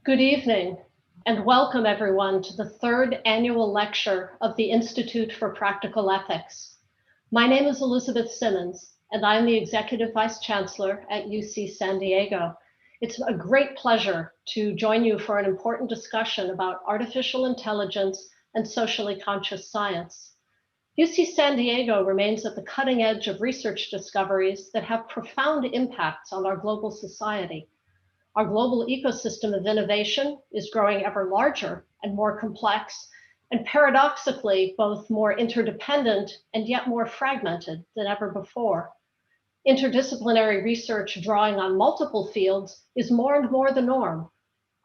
Good evening, and welcome everyone to the third annual lecture of the Institute for Practical Ethics. My name is Elizabeth Simmons, and I'm the Executive Vice Chancellor at UC San Diego. It's a great pleasure to join you for an important discussion about artificial intelligence and socially conscious science. UC San Diego remains at the cutting edge of research discoveries that have profound impacts on our global society. Our global ecosystem of innovation is growing ever larger and more complex, and paradoxically, both more interdependent and yet more fragmented than ever before. Interdisciplinary research drawing on multiple fields is more and more the norm.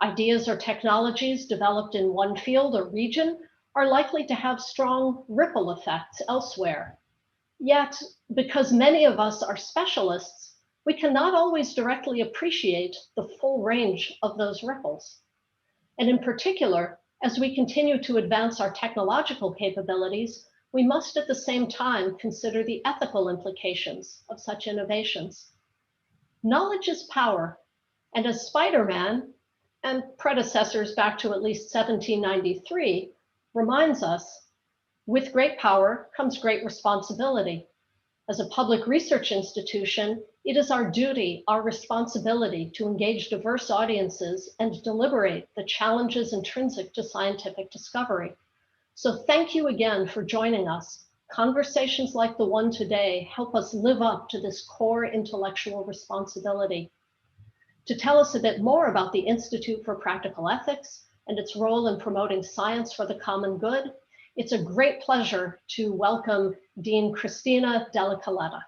Ideas or technologies developed in one field or region are likely to have strong ripple effects elsewhere. Yet, because many of us are specialists, we cannot always directly appreciate the full range of those ripples. And in particular, as we continue to advance our technological capabilities, we must at the same time consider the ethical implications of such innovations. Knowledge is power, and as Spider-Man, and predecessors back to at least 1793, reminds us, with great power comes great responsibility. As a public research institution, it is our duty, our responsibility to engage diverse audiences and deliberate the challenges intrinsic to scientific discovery. So thank you again for joining us. Conversations like the one today help us live up to this core intellectual responsibility. To tell us a bit more about the Institute for Practical Ethics and its role in promoting science for the common good, it's a great pleasure to welcome Dean Cristina Della Colletta.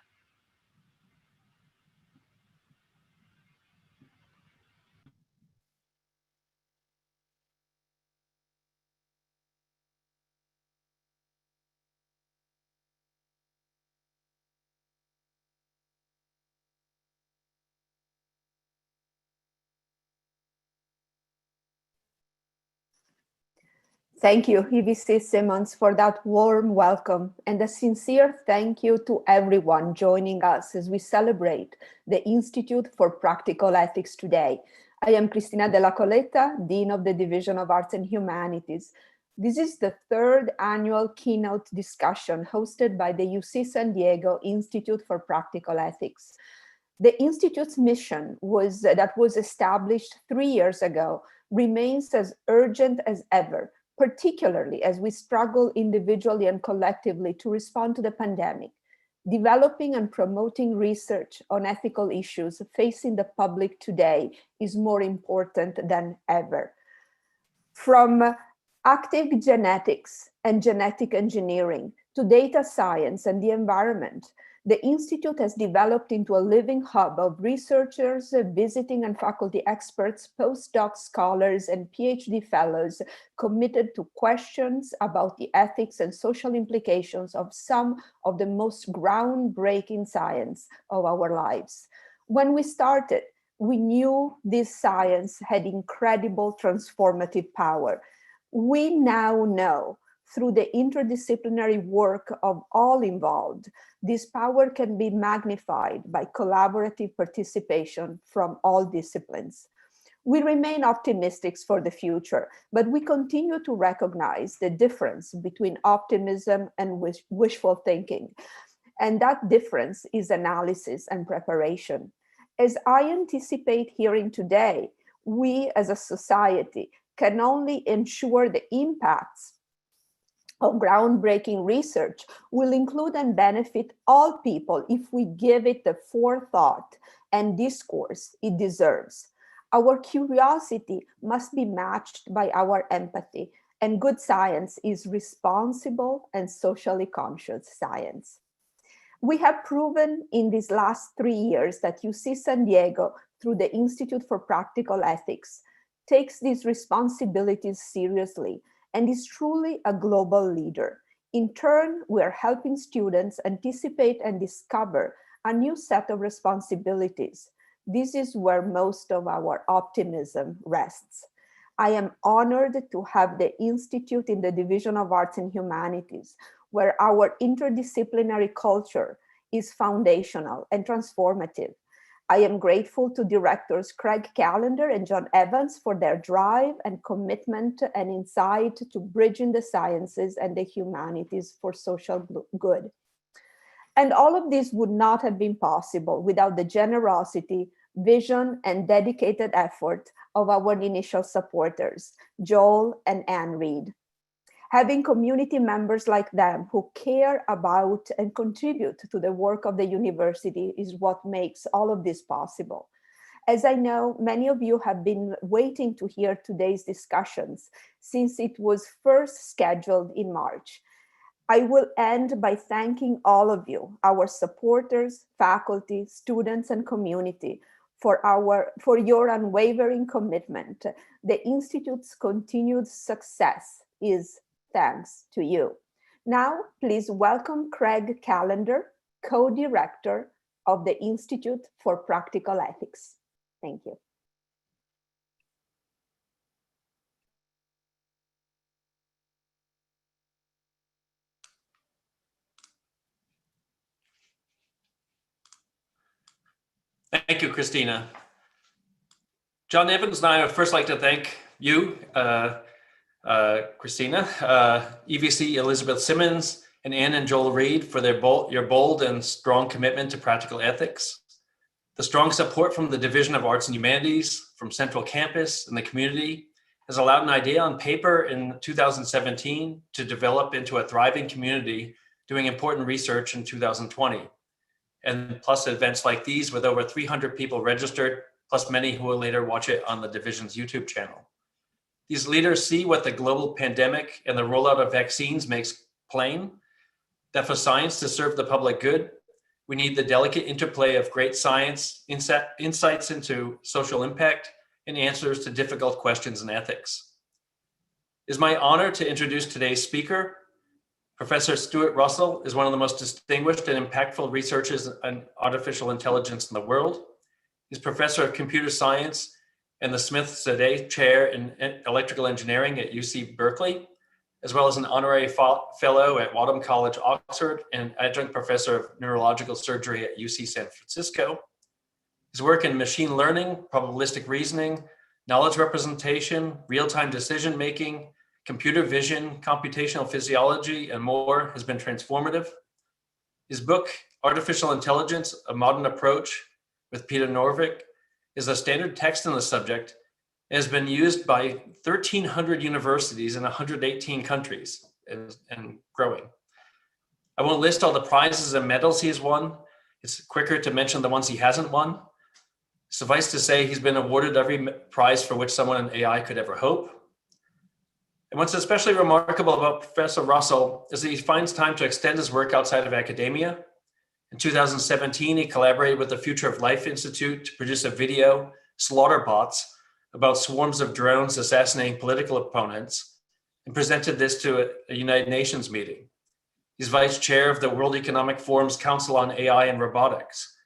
Thank you, EVC Simmons, for that warm welcome, and a sincere thank you to everyone joining us as we celebrate the Institute for Practical Ethics today. I am Cristina Della Colletta, Dean of the Division of Arts and Humanities. This is the third annual keynote discussion hosted by the UC San Diego Institute for Practical Ethics. The Institute's mission that was established 3 years ago remains as urgent as ever, particularly as we struggle individually and collectively to respond to the pandemic. Developing and promoting research on ethical issues facing the public today is more important than ever. From active genetics and genetic engineering to data science and the environment, the Institute has developed into a living hub of researchers, visiting and faculty experts, postdoc scholars, and PhD fellows committed to questions about the ethics and social implications of some of the most groundbreaking science of our lives. When we started, we knew this science had incredible transformative power. We now know, through the interdisciplinary work of all involved, this power can be magnified by collaborative participation from all disciplines. We remain optimistic for the future, but we continue to recognize the difference between optimism and wishful thinking. And that difference is analysis and preparation. As I anticipate hearing today, we as a society can only ensure the impacts of groundbreaking research will include and benefit all people if we give it the forethought and discourse it deserves. Our curiosity must be matched by our empathy, and good science is responsible and socially conscious science. We have proven in these last 3 years that UC San Diego, through the Institute for Practical Ethics, takes these responsibilities seriously and is truly a global leader. In turn, we are helping students anticipate and discover a new set of responsibilities. This is where most of our optimism rests. I am honored to have the Institute in the Division of Arts and Humanities, where our interdisciplinary culture is foundational and transformative. I am grateful to directors Craig Callender and John Evans for their drive and commitment and insight to bridging the sciences and the humanities for social good. And all of this would not have been possible without the generosity, vision, and dedicated effort of our initial supporters, Joel and Anne Reed. Having community members like them who care about and contribute to the work of the university is what makes all of this possible. As I know, many of you have been waiting to hear today's discussions since it was first scheduled in March. I will end by thanking all of you, our supporters, faculty, students, and community, for your unwavering commitment. The Institute's continued success is thanks to you. Now, please welcome Craig Callender, co-director of the Institute for Practical Ethics. Thank you. Thank you, Christina. John Evans and I would first like to thank you, Christina, EVC Elizabeth Simmons, and Anne and Joel Reed for your bold and strong commitment to practical ethics. The strong support from the Division of Arts and Humanities, from Central Campus and the community has allowed an idea on paper in 2017 to develop into a thriving community doing important research in 2020. And plus events like these with over 300 people registered, plus many who will later watch it on the division's YouTube channel. These leaders see what the global pandemic and the rollout of vaccines makes plain, that for science to serve the public good, we need the delicate interplay of great science, insights into social impact, and answers to difficult questions in ethics. It is my honor to introduce today's speaker. Professor Stuart Russell is one of the most distinguished and impactful researchers on artificial intelligence in the world. He's professor of computer science and the Smith-Zadeh Chair in Electrical Engineering at UC Berkeley, as well as an honorary fellow at Wadham College, Oxford, and adjunct professor of neurological surgery at UC San Francisco. His work in machine learning, probabilistic reasoning, knowledge representation, real-time decision-making, computer vision, computational physiology, and more has been transformative. His book, Artificial Intelligence, A Modern Approach with Peter Norvig, is a standard text on the subject and has been used by 1,300 universities in 118 countries and growing. I won't list all the prizes and medals he has won. It's quicker to mention the ones he hasn't won. Suffice to say, he's been awarded every prize for which someone in AI could ever hope. And what's especially remarkable about Professor Russell is that he finds time to extend his work outside of academia. In 2017, he collaborated with the Future of Life Institute to produce a video, Slaughterbots, about swarms of drones assassinating political opponents, and presented this to a United Nations meeting. He's vice chair of the World Economic Forum's Council on AI and Robotics.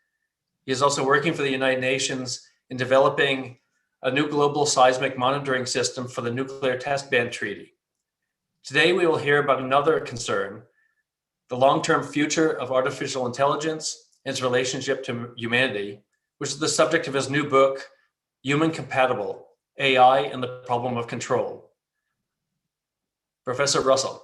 He is also working for the United Nations in developing a new global seismic monitoring system for the Nuclear Test Ban Treaty. Today, we will hear about another concern, the long-term future of artificial intelligence and its relationship to humanity, which is the subject of his new book, Human Compatible, AI and the Problem of Control. Professor Russell.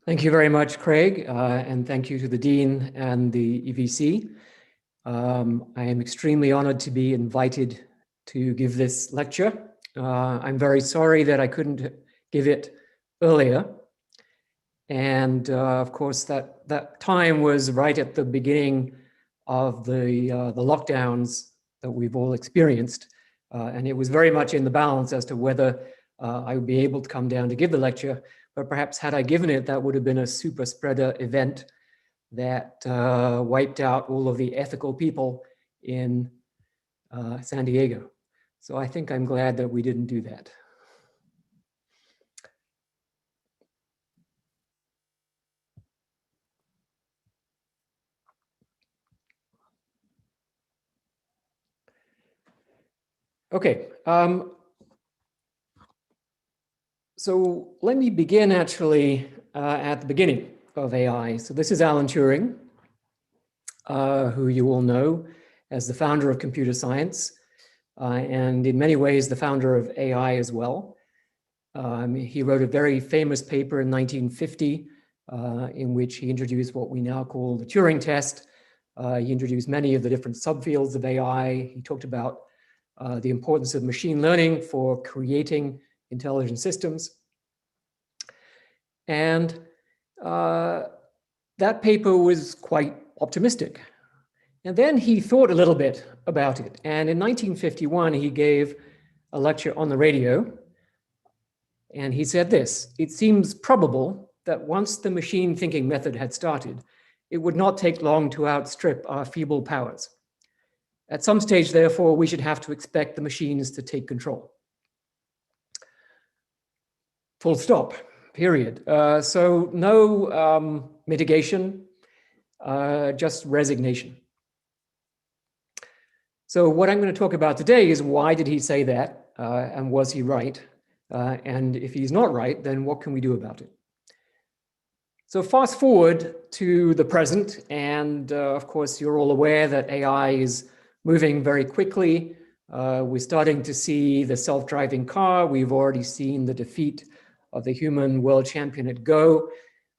Thank you very much, Craig, and thank you to the Dean and the EVC. I am extremely honored to be invited to give this lecture. I'm very sorry that I couldn't give it earlier. And of course, that time was right at the beginning of the lockdowns that we've all experienced. And it was very much in the balance as to whether I would be able to come down to give the lecture. But perhaps had I given it, that would have been a super spreader event that wiped out all of the ethical people in San Diego. So I think I'm glad that we didn't do that. Okay. So let me begin actually at the beginning of AI. So this is Alan Turing, who you all know as the founder of computer science, and in many ways the founder of AI as well. He wrote a very famous paper in 1950 in which he introduced what we now call the Turing test. He introduced many of the different subfields of AI. He talked about the importance of machine learning for creating intelligent systems. And that paper was quite optimistic. And then he thought a little bit about it. And in 1951, he gave a lecture on the radio. And he said this: "It seems probable that once the machine thinking method had started, it would not take long to outstrip our feeble powers. At some stage, therefore, we should have to expect the machines to take control." Full stop, period. So no mitigation, just resignation. So what I'm going to talk about today is why did he say that, and was he right? And if he's not right, then what can we do about it? So fast forward to the present, and of course, you're all aware that AI is moving very quickly. We're starting to see the self-driving car. We've already seen the defeat of the human world champion at Go,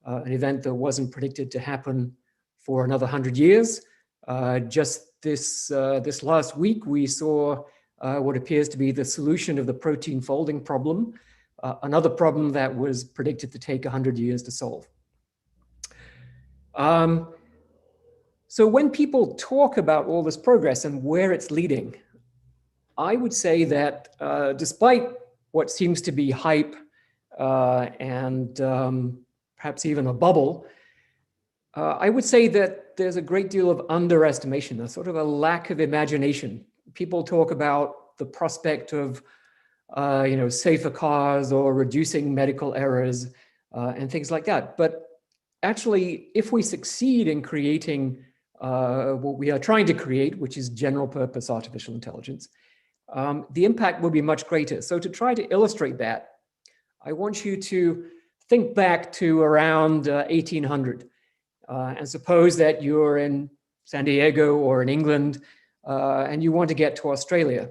an event that wasn't predicted to happen for another 100 years. Just this last week, we saw what appears to be the solution of the protein folding problem, another problem that was predicted to take 100 years to solve. So when people talk about all this progress and where it's leading, I would say that despite what seems to be hype and perhaps even a bubble, I would say that there's a great deal of underestimation, a sort of a lack of imagination. People talk about the prospect of safer cars or reducing medical errors and things like that. But actually, if we succeed in creating what we are trying to create, which is general purpose artificial intelligence, the impact will be much greater. So to try to illustrate that, I want you to think back to around 1800 and suppose that you're in San Diego or in England and you want to get to Australia.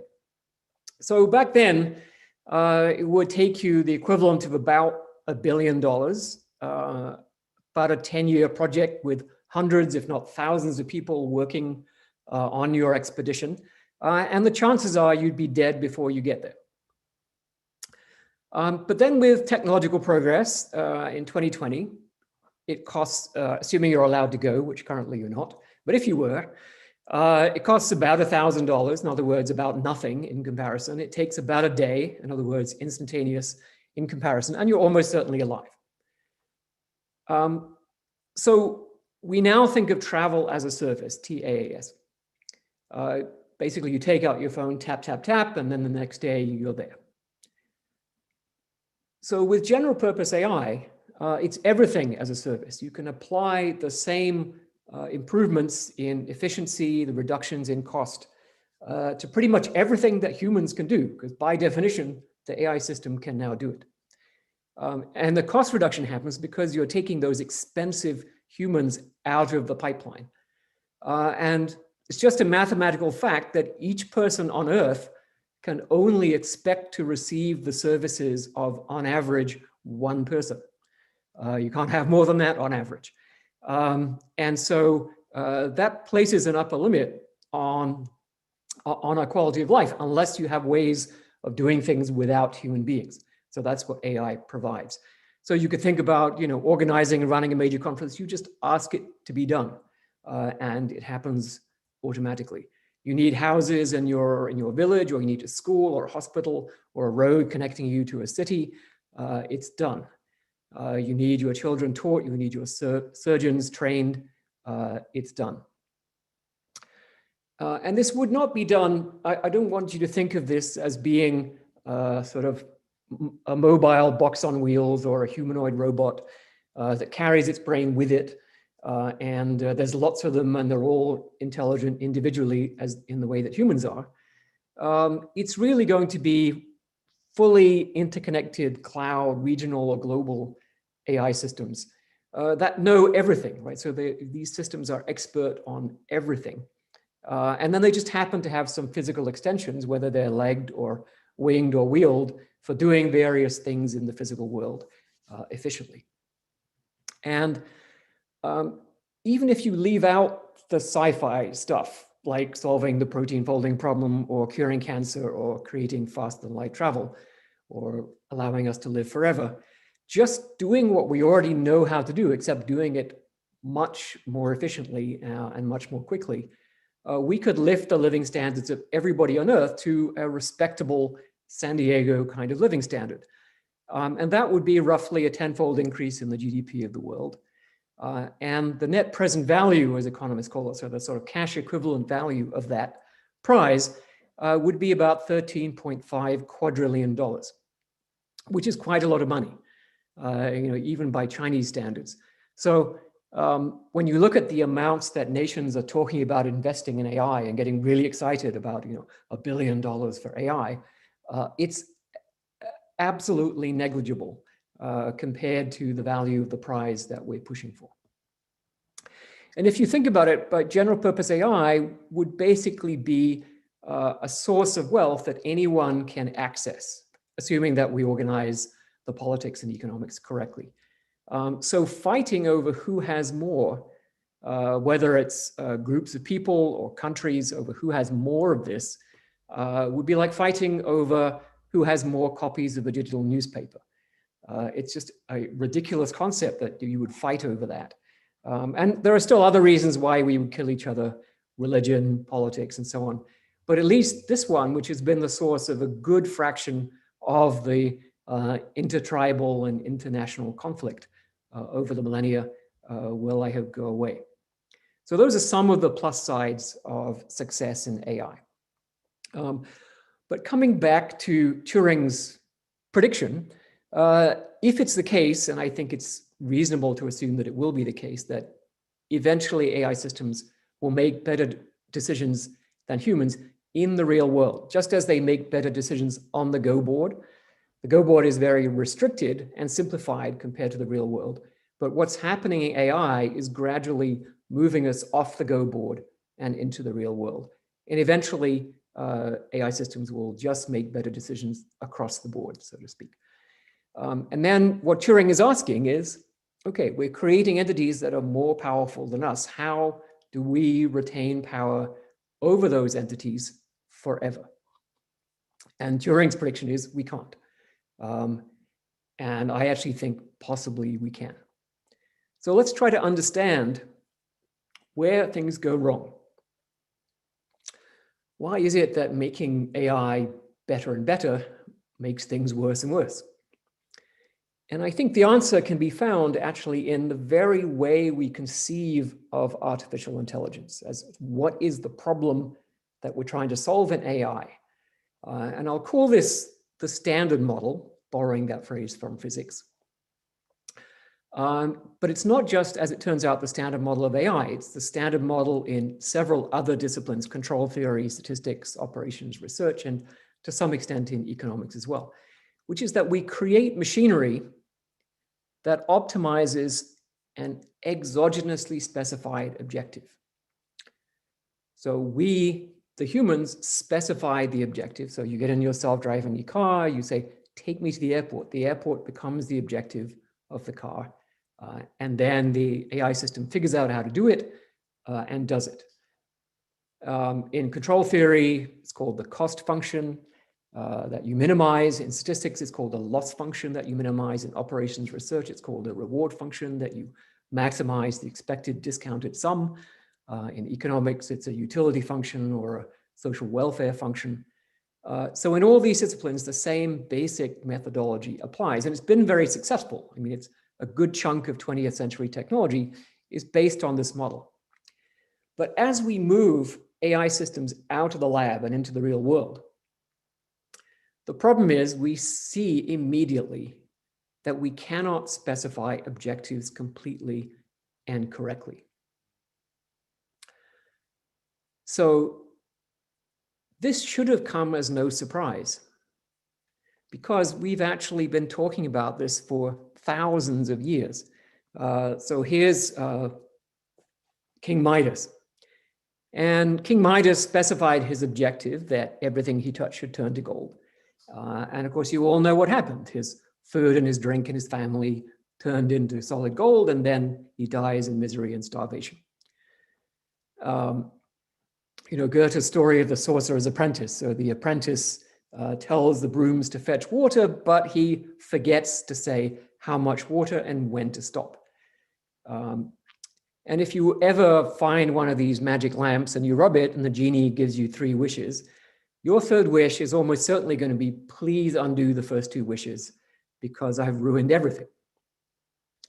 So back then, it would take you the equivalent of about $1 billion, about a 10-year project with hundreds, if not thousands of people working on your expedition. And the chances are you'd be dead before you get there. But then with technological progress in 2020, it costs, assuming you're allowed to go, which currently you're not, but if you were, it costs about $1,000, in other words, about nothing in comparison. It takes about a day, in other words, instantaneous in comparison, and you're almost certainly alive. So we now think of travel as a service, TaaS. Basically, you take out your phone, tap, tap, tap, and then the next day you're there. So with general purpose AI, it's everything as a service. You can apply the same improvements in efficiency, the reductions in cost, to pretty much everything that humans can do, because by definition, the AI system can now do it. And the cost reduction happens because you're taking those expensive humans out of the pipeline. And it's just a mathematical fact that each person on Earth can only expect to receive the services of, on average, one person. You can't have more than that on average. And so that places an upper limit on our quality of life, unless you have ways of doing things without human beings. So that's what AI provides. So you could think about, organizing and running a major conference. You just ask it to be done, and it happens automatically. You need houses in your village, or you need a school or a hospital or a road connecting you to a city. It's done. You need your children taught. You need your surgeons trained. It's done. And this would not be done. I don't want you to think of this as being sort of a mobile box on wheels or a humanoid robot that carries its brain with it. And there's lots of them, and they're all intelligent individually, as in the way that humans are. it's really going to be fully interconnected cloud, regional or global AI systems that know everything, right? So these systems are expert on everything. And then they just happen to have some physical extensions, whether they're legged or winged or wheeled, for doing various things in the physical world efficiently. And even if you leave out the sci-fi stuff, like solving the protein folding problem or curing cancer or creating faster than light travel or allowing us to live forever, just doing what we already know how to do, except doing it much more efficiently and much more quickly, we could lift the living standards of everybody on Earth to a respectable San Diego kind of living standard. And that would be roughly a tenfold increase in the GDP of the world. And the net present value, as economists call it, so the sort of cash equivalent value of that prize would be about $13.5 quadrillion, which is quite a lot of money, even by Chinese standards. So when you look at the amounts that nations are talking about investing in AI and getting really excited about, $1 billion for AI, it's absolutely negligible compared to the value of the prize that we're pushing for. And if you think about it, but general purpose AI would basically be a source of wealth that anyone can access, assuming that we organize the politics and economics correctly. So fighting over who has more, whether it's groups of people or countries over who has more of this, would be like fighting over who has more copies of a digital newspaper. It's just a ridiculous concept that you would fight over that. And there are still other reasons why we would kill each other: religion, politics, and so on. But at least this one, which has been the source of a good fraction of the intertribal and international conflict over the millennia, will, I hope, go away. So those are some of the plus sides of success in AI. But coming back to Turing's prediction, if it's the case, and I think it's reasonable to assume that it will be the case, that eventually AI systems will make better decisions than humans in the real world, just as they make better decisions on the Go board. The Go board is very restricted and simplified compared to the real world. But what's happening in AI is gradually moving us off the Go board and into the real world. And eventually, AI systems will just make better decisions across the board, so to speak. And then what Turing is asking is, okay, we're creating entities that are more powerful than us. How do we retain power over those entities forever? And Turing's prediction is we can't. And I actually think possibly we can. So let's try to understand where things go wrong. Why is it that making AI better and better makes things worse and worse? And I think the answer can be found actually in the very way we conceive of artificial intelligence, as what is the problem that we're trying to solve in AI. And I'll call this the standard model, borrowing that phrase from physics. But it's not just, as it turns out, the standard model of AI. It's the standard model in several other disciplines: control theory, statistics, operations, research, and to some extent in economics as well, which is that we create machinery that optimizes an exogenously specified objective. So we, the humans, specify the objective. So you get in your self-driving car, you say, take me to the airport. The airport becomes the objective of the car. And then the AI system figures out how to do it and does it. In control theory, it's called the cost function that you minimize. In statistics, it's called a loss function that you minimize. In operations research, it's called a reward function that you maximize the expected discounted sum. In economics, it's a utility function or a social welfare function. So in all these disciplines, the same basic methodology applies, and it's been very successful. I mean, it's a good chunk of 20th century technology is based on this model. But as we move AI systems out of the lab and into the real world, the problem is we see immediately that we cannot specify objectives completely and correctly. So this should have come as no surprise, because we've actually been talking about this for thousands of years. So here's King Midas. And King Midas specified his objective that everything he touched should turn to gold. And of course, you all know what happened. His food and his drink and his family turned into solid gold, and then he dies in misery and starvation. You know, Goethe's story of the sorcerer's apprentice. So the apprentice tells the brooms to fetch water, but he forgets to say how much water and when to stop. And if you ever find one of these magic lamps and you rub it and the genie gives you 3 wishes, your third wish is almost certainly going to be, please undo the first 2 wishes because I've ruined everything.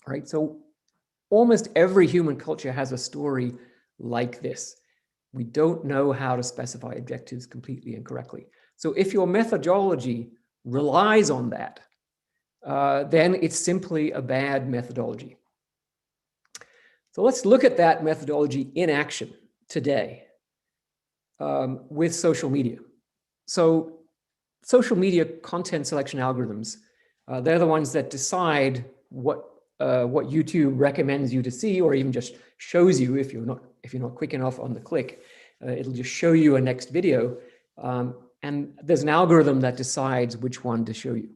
Right? So almost every human culture has a story like this. We don't know how to specify objectives completely and correctly. So if your methodology relies on that, then it's simply a bad methodology. So let's look at that methodology in action today with social media. So social media content selection algorithms, they're the ones that decide what YouTube recommends you to see, or even just shows you if you're not quick enough on the click. It'll just show you a next video, and there's an algorithm that decides which one to show you.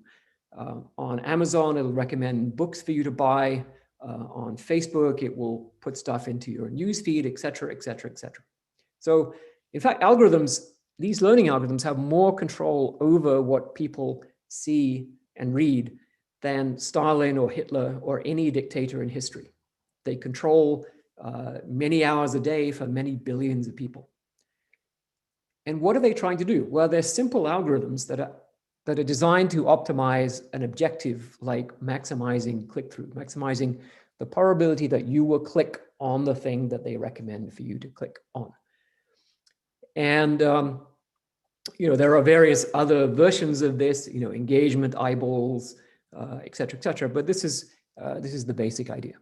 On Amazon, it'll recommend books for you to buy. On Facebook, it will put stuff into your newsfeed, et cetera, et cetera, et cetera. So in fact, these learning algorithms have more control over what people see and read than Stalin or Hitler or any dictator in history. They control many hours a day for many billions of people. And what are they trying to do? Well, they're simple algorithms that are designed to optimize an objective like maximizing click-through, maximizing the probability that you will click on the thing that they recommend for you to click on. And you know, there are various other versions of this, you know, engagement, eyeballs, et cetera, but this is the basic idea.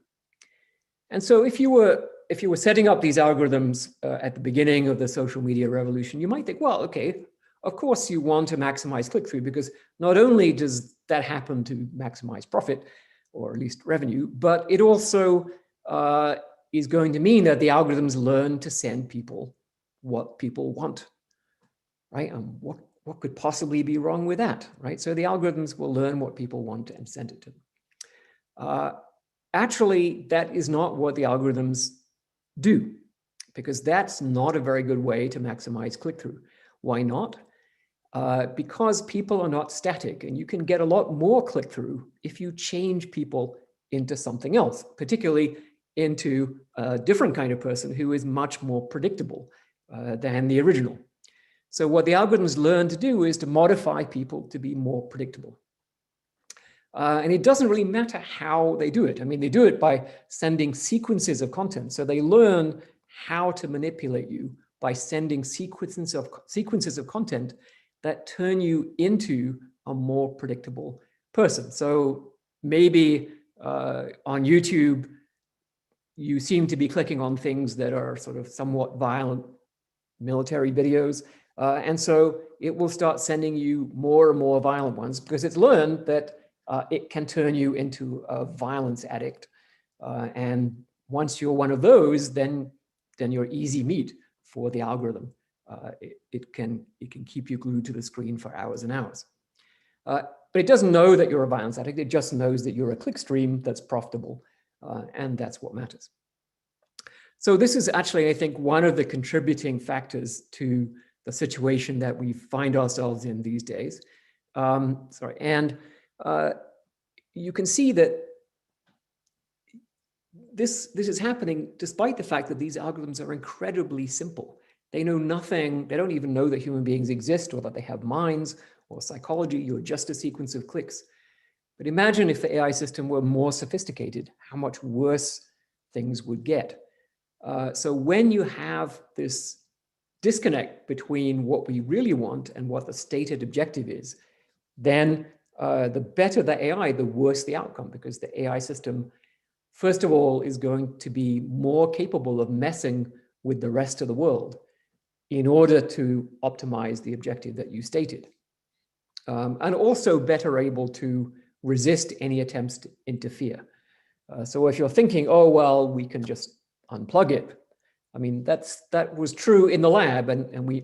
And so if you were setting up these algorithms at the beginning of the social media revolution, you might think, well, okay, of course you want to maximize click-through, because not only does that happen to maximize profit, or at least revenue, but it also is going to mean that the algorithms learn to send people what people want, right? What could possibly be wrong with that, right? So the algorithms will learn what people want and send it to them. Actually, that is not what the algorithms do, because that's not a very good way to maximize click-through. Why not? Because people are not static, and you can get a lot more click-through if you change people into something else, particularly into a different kind of person who is much more predictable than the original. So what the algorithms learn to do is to modify people to be more predictable. And it doesn't really matter how they do it. I mean, they do it by sending sequences of content. So they learn how to manipulate you by sending sequences of content that turn you into a more predictable person. So maybe on YouTube, you seem to be clicking on things that are sort of somewhat violent military videos. And so it will start sending you more and more violent ones, because it's learned that it can turn you into a violence addict. And once you're one of those, then you're easy meat for the algorithm. It can keep you glued to the screen for hours and hours. But it doesn't know that you're a violence addict. It just knows that you're a clickstream that's profitable, and that's what matters. So this is actually, I think, one of the contributing factors to the situation that we find ourselves in these days. And you can see that this is happening despite the fact that these algorithms are incredibly simple. They know nothing. They don't even know that human beings exist, or that they have minds or psychology. You're just a sequence of clicks. But imagine if the AI system were more sophisticated, how much worse things would get. So when you have this disconnect between what we really want and what the stated objective is, then the better the AI, the worse the outcome, because the AI system, first of all, is going to be more capable of messing with the rest of the world. in order to optimize the objective that you stated. And also better able to resist any attempts to interfere. So if you're thinking, oh, well, we can just unplug it. I mean, that was true in the lab, and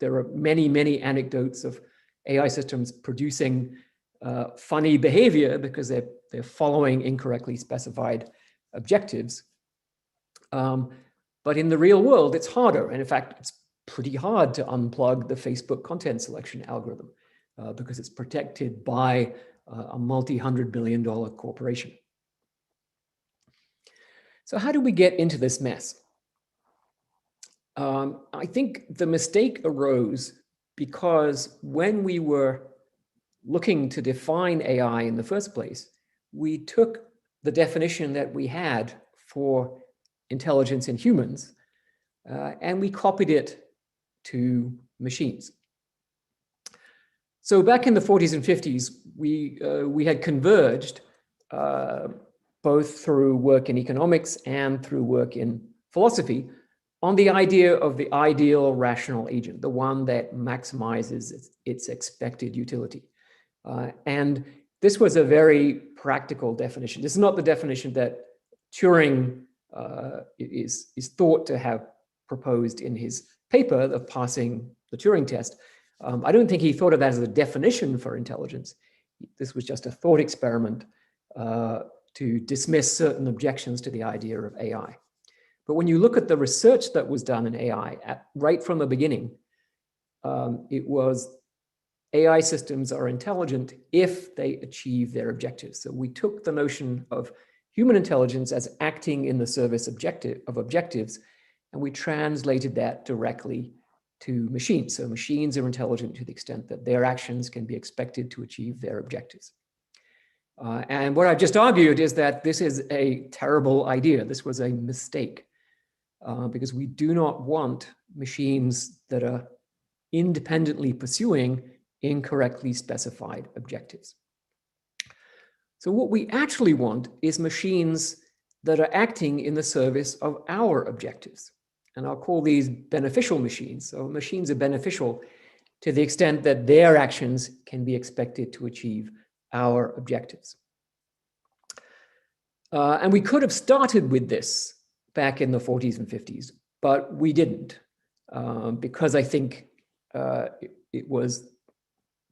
there are many anecdotes of AI systems producing funny behavior because they're following incorrectly specified objectives. But in the real world, it's harder. And in fact, it's pretty hard to unplug the Facebook content selection algorithm because it's protected by a multi-$100 billion corporation. So how do we get into this mess? I think the mistake arose because when we were looking to define AI in the first place, we took the definition that we had for intelligence in humans and we copied it to machines. So back in the 40s and 50s, we had converged both through work in economics and through work in philosophy on the idea of the ideal rational agent, the one that maximizes its expected utility. And this was a very practical definition. This is not the definition that Turing is thought to have proposed in his paper of passing the Turing test. I don't think he thought of that as a definition for intelligence. This was just a thought experiment to dismiss certain objections to the idea of AI. But when you look at the research that was done in AI right from the beginning, it was AI systems are intelligent if they achieve their objectives. So we took the notion of human intelligence as acting in the service of objectives, and we translated that directly to machines. So machines are intelligent to the extent that their actions can be expected to achieve their objectives. And what I just argued is that this is a terrible idea. This was a mistake because we do not want machines that are independently pursuing incorrectly specified objectives. So what we actually want is machines that are acting in the service of our objectives. And I'll call these beneficial machines. So machines are beneficial to the extent that their actions can be expected to achieve our objectives. And we could have started with this back in the 40s and 50s, but we didn't, because I think it was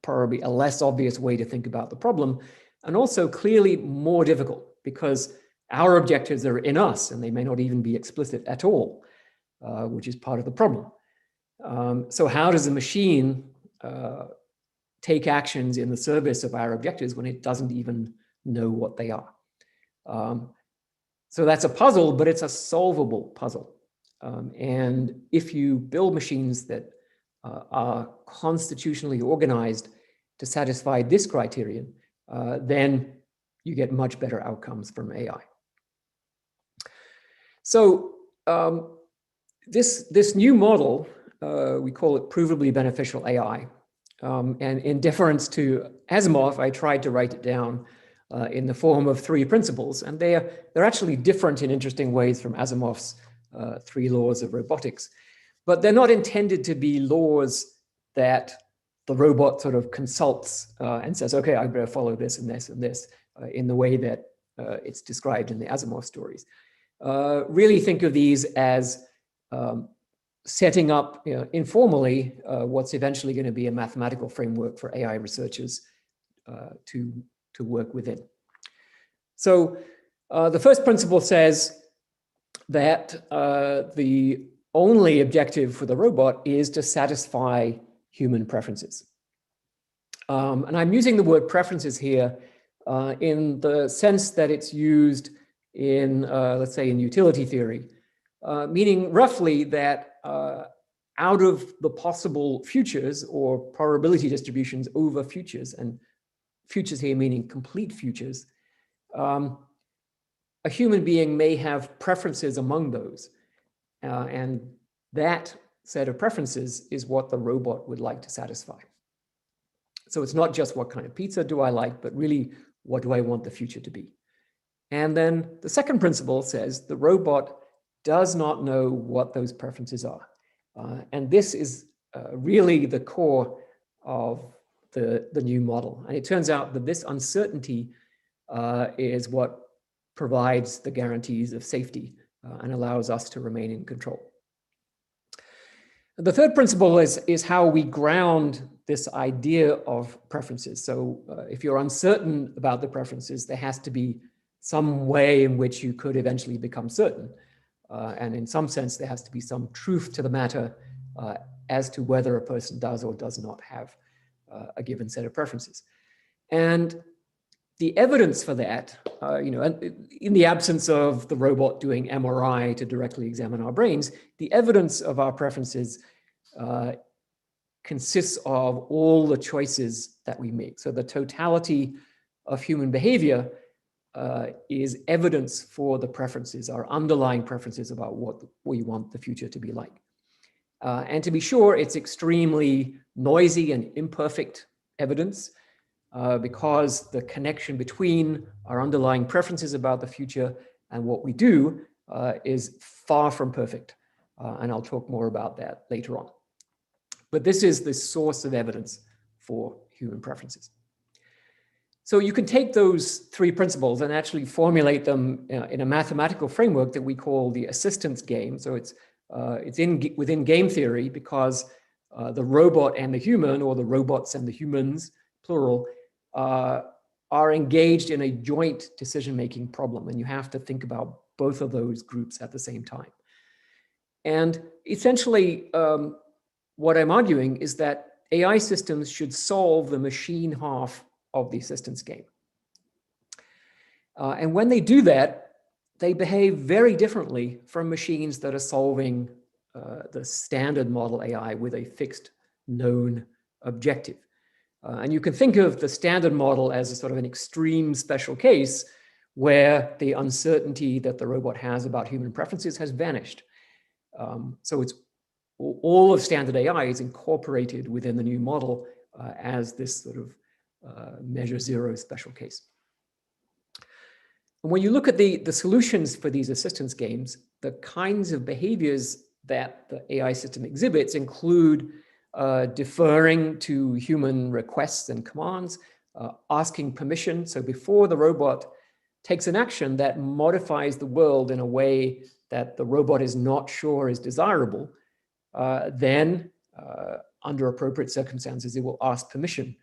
probably a less obvious way to think about the problem, and also clearly more difficult because our objectives are in us and they may not even be explicit at all, which is part of the problem. So how does a machine take actions in the service of our objectives when it doesn't even know what they are? So that's a puzzle, but it's a solvable puzzle. And if you build machines that are constitutionally organized to satisfy this criterion, then you get much better outcomes from AI. So this new model, we call it provably beneficial AI. And in deference to Asimov, I tried to write it down in the form of 3 principles, and they're actually different in interesting ways from Asimov's 3 laws of robotics. But they're not intended to be laws that the robot sort of consults and says, okay, I better follow this and this and this in the way that it's described in the Asimov stories. Really think of these as setting up informally what's eventually going to be a mathematical framework for AI researchers to work within. So the first principle says that the only objective for the robot is to satisfy human preferences. And I'm using the word preferences here in the sense that it's used in, let's say, in utility theory, meaning roughly that out of the possible futures or probability distributions over futures, and futures here meaning complete futures, a human being may have preferences among those. And that set of preferences is what the robot would like to satisfy. So it's not just what kind of pizza do I like, but really what do I want the future to be? And then the second principle says the robot does not know what those preferences are. And this is really the core of the new model. And it turns out that this uncertainty is what provides the guarantees of safety and allows us to remain in control. The third principle is how we ground this idea of preferences. So if you're uncertain about the preferences, there has to be some way in which you could eventually become certain. And in some sense, there has to be some truth to the matter as to whether a person does or does not have a given set of preferences. And the evidence for that, in the absence of the robot doing MRI to directly examine our brains, the evidence of our preferences consists of all the choices that we make. So the totality of human behavior is evidence for the preferences, our underlying preferences about what we want the future to be like. And to be sure, it's extremely noisy and imperfect evidence because the connection between our underlying preferences about the future and what we do is far from perfect. And I'll talk more about that later on. But this is the source of evidence for human preferences. So you can take those three principles and actually formulate them in a mathematical framework that we call the assistance game. So it's within game theory because the robot and the human, or the robots and the humans, plural, are engaged in a joint decision-making problem. And you have to think about both of those groups at the same time. And essentially, what I'm arguing is that AI systems should solve the machine half of the assistance game. And when they do that, they behave very differently from machines that are solving the standard model AI with a fixed known objective. And you can think of the standard model as a sort of an extreme special case where the uncertainty that the robot has about human preferences has vanished. So it's all of standard AI is incorporated within the new model as this sort of measure zero special case. And when you look at the solutions for these assistance games, the kinds of behaviors that the AI system exhibits include deferring to human requests and commands, asking permission. So before the robot takes an action that modifies the world in a way that the robot is not sure is desirable, then under appropriate circumstances, it will ask permission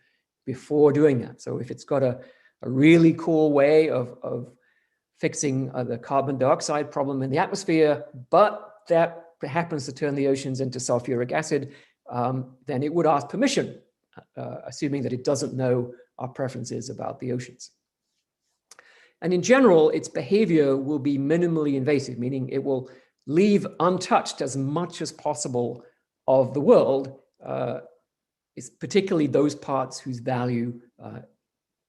before doing that. So if it's got a really cool way of fixing the carbon dioxide problem in the atmosphere, but that happens to turn the oceans into sulfuric acid, then it would ask permission, assuming that it doesn't know our preferences about the oceans. And in general, its behavior will be minimally invasive, meaning it will leave untouched as much as possible of the world, particularly those parts whose value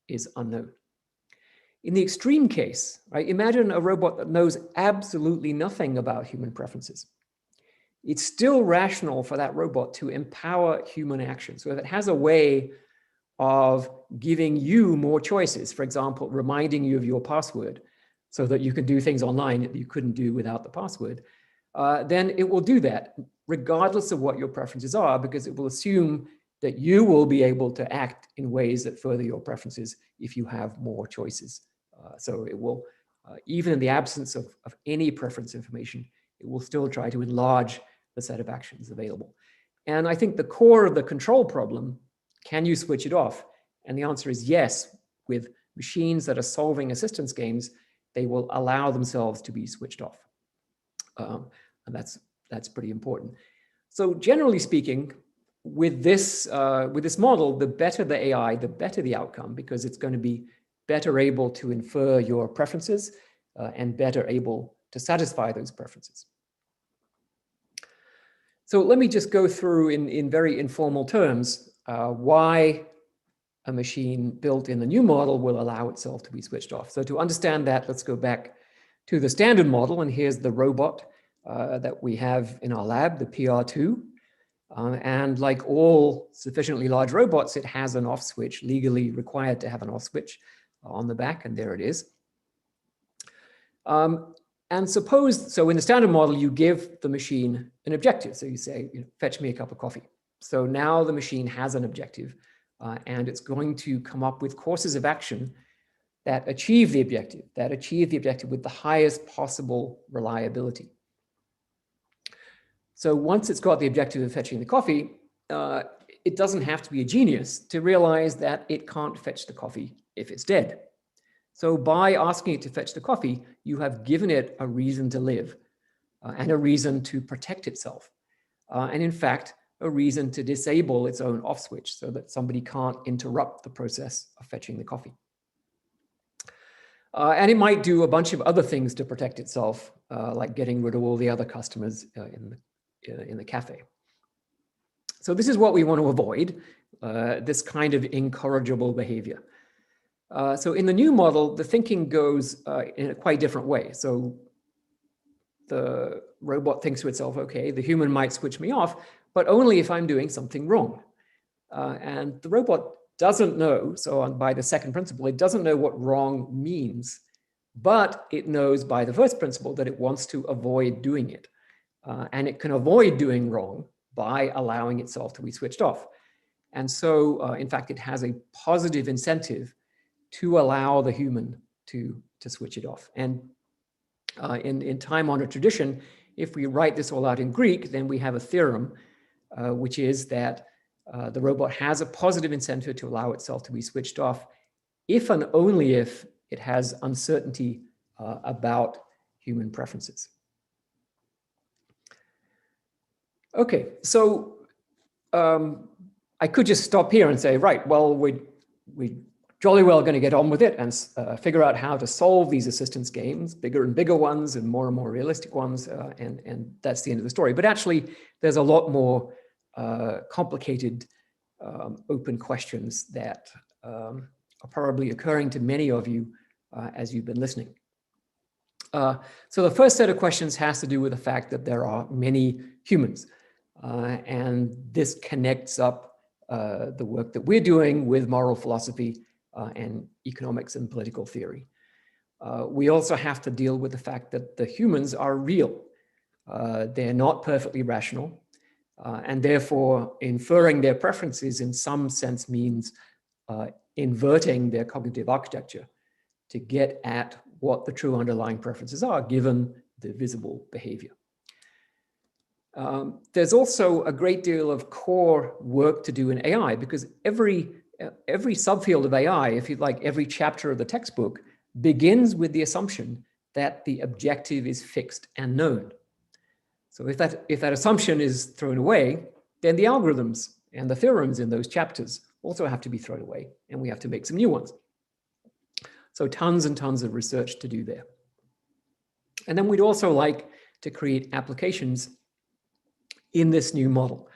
is unknown. In the extreme case, right, imagine a robot that knows absolutely nothing about human preferences. It's still rational for that robot to empower human action. So if it has a way of giving you more choices, for example, reminding you of your password so that you can do things online that you couldn't do without the password, then it will do that regardless of what your preferences are, because it will assume that you will be able to act in ways that further your preferences if you have more choices. So it will, even in the absence of any preference information, it will still try to enlarge the set of actions available. And I think the core of the control problem, can you switch it off? And the answer is yes. With machines that are solving assistance games, they will allow themselves to be switched off. And that's pretty important. So generally speaking, with this model, the better the AI, the better the outcome, because it's going to be better able to infer your preferences and better able to satisfy those preferences. So let me just go through in very informal terms why a machine built in the new model will allow itself to be switched off. So to understand that, let's go back to the standard model. And here's the robot that we have in our lab, the PR2. And like all sufficiently large robots, it has an off switch, legally required to have an off switch on the back, and there it is. And suppose, so in the standard model, you give the machine an objective. So you say, fetch me a cup of coffee. So now the machine has an objective, and it's going to come up with courses of action that achieve the objective, with the highest possible reliability. So once it's got the objective of fetching the coffee, it doesn't have to be a genius to realize that it can't fetch the coffee if it's dead. So by asking it to fetch the coffee, you have given it a reason to live and a reason to protect itself. And in fact, a reason to disable its own off switch so that somebody can't interrupt the process of fetching the coffee. And it might do a bunch of other things to protect itself, like getting rid of all the other customers in the cafe. So this is what we want to avoid, this kind of incorrigible behavior. So in the new model, the thinking goes in a quite different way. So the robot thinks to itself, okay, the human might switch me off, but only if I'm doing something wrong. And the robot doesn't know, so by the second principle, it doesn't know what wrong means, but it knows by the first principle that it wants to avoid doing it. And it can avoid doing wrong by allowing itself to be switched off. And so, in fact, it has a positive incentive to allow the human to switch it off. And in time-honored tradition, if we write this all out in Greek, then we have a theorem, which is that the robot has a positive incentive to allow itself to be switched off if and only if it has uncertainty about human preferences. Okay, so I could just stop here and say, right, well, we're jolly well going to get on with it and figure out how to solve these assistance games, bigger and bigger ones and more realistic ones, and that's the end of the story. But actually, there's a lot more complicated open questions that are probably occurring to many of you as you've been listening. So the first set of questions has to do with the fact that there are many humans. And this connects up the work that we're doing with moral philosophy and economics and political theory. We also have to deal with the fact that the humans are real. They're not perfectly rational. And therefore, inferring their preferences in some sense means inverting their cognitive architecture to get at what the true underlying preferences are, given the visible behavior. There's also a great deal of core work to do in AI, because every subfield of AI, if you like, every chapter of the textbook begins with the assumption that the objective is fixed and known. So if that assumption is thrown away, then the algorithms and the theorems in those chapters also have to be thrown away, and we have to make some new ones. So tons and tons of research to do there. And then we'd also like to create applications in this new model,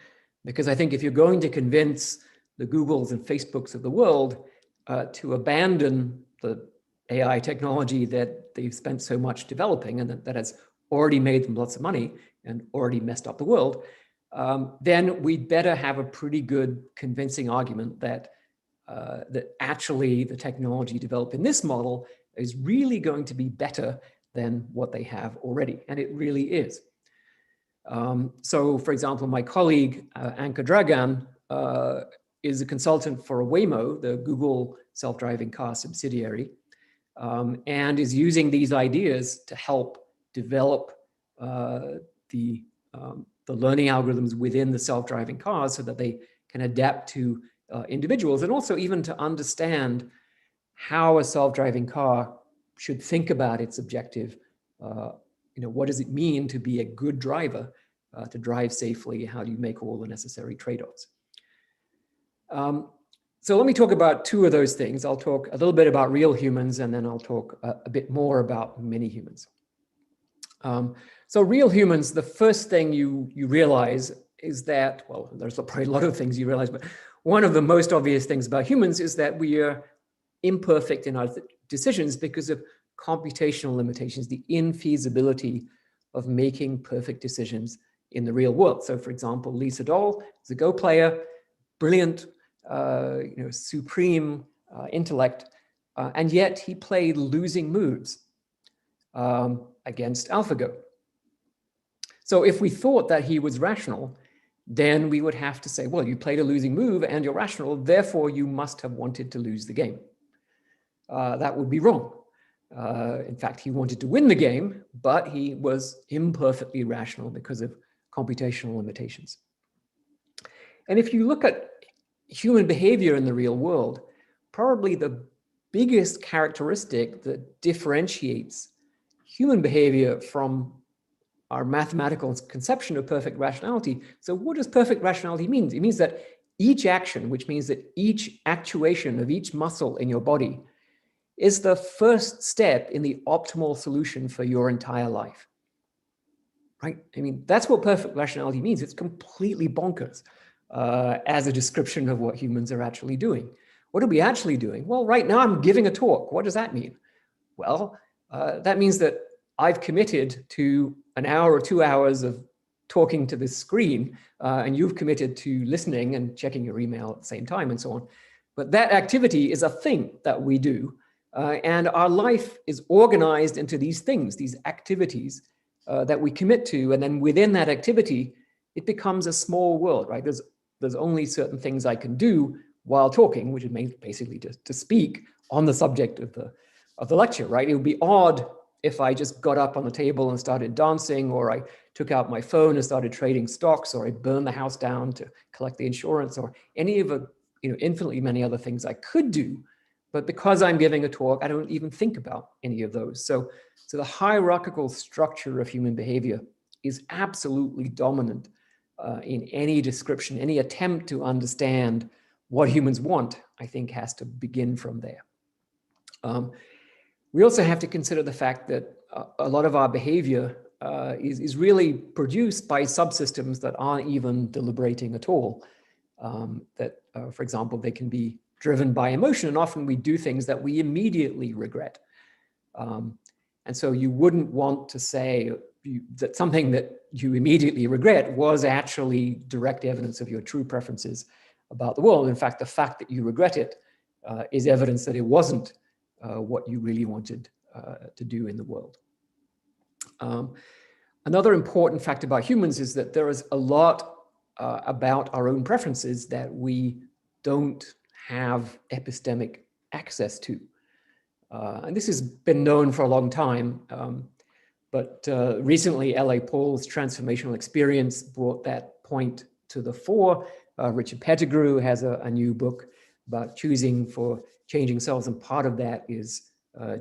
because I think if you're going to convince the Googles and Facebooks of the world to abandon the AI technology that they've spent so much developing and that has already made them lots of money and already messed up the world, then we'd better have a pretty good convincing argument that actually the technology developed in this model is really going to be better than what they have already, and it really is. So, for example, my colleague, Anka Dragan, is a consultant for Waymo, the Google self-driving car subsidiary, and is using these ideas to help develop the learning algorithms within the self-driving cars so that they can adapt to individuals, and also even to understand how a self-driving car should think about its objective. What does it mean to be a good driver, to drive safely? How do you make all the necessary trade-offs? So let me talk about two of those things. I'll talk a little bit about real humans, and then I'll talk a bit more about many humans. So real humans, the first thing you realize is that, well, there's probably a lot of things you realize, but one of the most obvious things about humans is that we are imperfect in our decisions because of computational limitations, the infeasibility of making perfect decisions in the real world. So for example, Lee Sedol is a Go player, brilliant, supreme intellect, and yet he played losing moves. against AlphaGo. So if we thought that he was rational, then we would have to say, well, you played a losing move and you're rational, therefore you must have wanted to lose the game. That would be wrong. In fact, he wanted to win the game, but he was imperfectly rational because of computational limitations. And if you look at human behavior in the real world, probably the biggest characteristic that differentiates human behavior from our mathematical conception of perfect rationality. So what does perfect rationality mean? It means that each action, which means that each actuation of each muscle in your body, is the first step in the optimal solution for your entire life. Right? I mean, that's what perfect rationality means. It's completely bonkers as a description of what humans are actually doing. What are we actually doing? Well, right now I'm giving a talk. What does that mean? Well, that means that I've committed to an hour or 2 hours of talking to this screen, and you've committed to listening and checking your email at the same time and so on. But that activity is a thing that we do, and our life is organized into these things, these activities that we commit to, and then within that activity, it becomes a small world, right? There's only certain things I can do while talking, which is basically just to speak on the subject of the lecture, right? It would be odd if I just got up on the table and started dancing, or I took out my phone and started trading stocks, or I burned the house down to collect the insurance, or any of the infinitely many other things I could do. But because I'm giving a talk, I don't even think about any of those. So the hierarchical structure of human behavior is absolutely dominant in any description, any attempt to understand what humans want, I think has to begin from there. We also have to consider the fact that a lot of our behavior is really produced by subsystems that aren't even deliberating at all. For example, they can be driven by emotion, and often we do things that we immediately regret. And so you wouldn't want to say that something that you immediately regret was actually direct evidence of your true preferences about the world. In fact, the fact that you regret it is evidence that it wasn't what you really wanted to do in the world. Another important fact about humans is that there is a lot about our own preferences that we don't have epistemic access to. And this has been known for a long time, but recently L.A. Paul's transformational experience brought that point to the fore. Richard Pettigrew has a new book about choosing for changing selves, and part of that is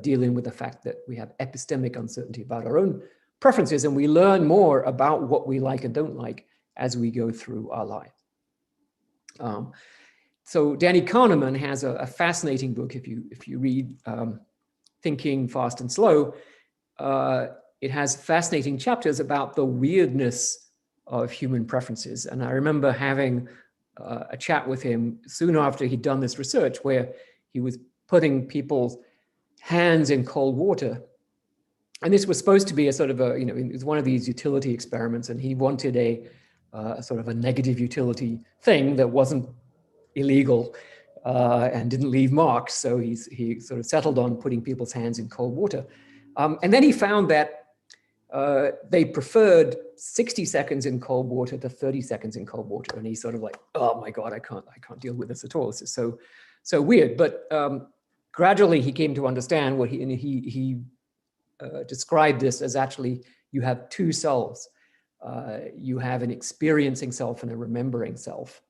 dealing with the fact that we have epistemic uncertainty about our own preferences, and we learn more about what we like and don't like as we go through our lives. So Danny Kahneman has a fascinating book. If you read Thinking Fast and Slow, it has fascinating chapters about the weirdness of human preferences. And I remember having a chat with him soon after he'd done this research, where he was putting people's hands in cold water. And this was supposed to be a sort of it was one of these utility experiments, and he wanted a sort of a negative utility thing that wasn't illegal and didn't leave marks. So he sort of settled on putting people's hands in cold water. And then he found that they preferred 60 seconds in cold water to 30 seconds in cold water. And he's sort of like, oh my God, I can't deal with this at all. This is so weird. But gradually he came to understand what he described this as actually you have two selves. You have an experiencing self and a remembering self.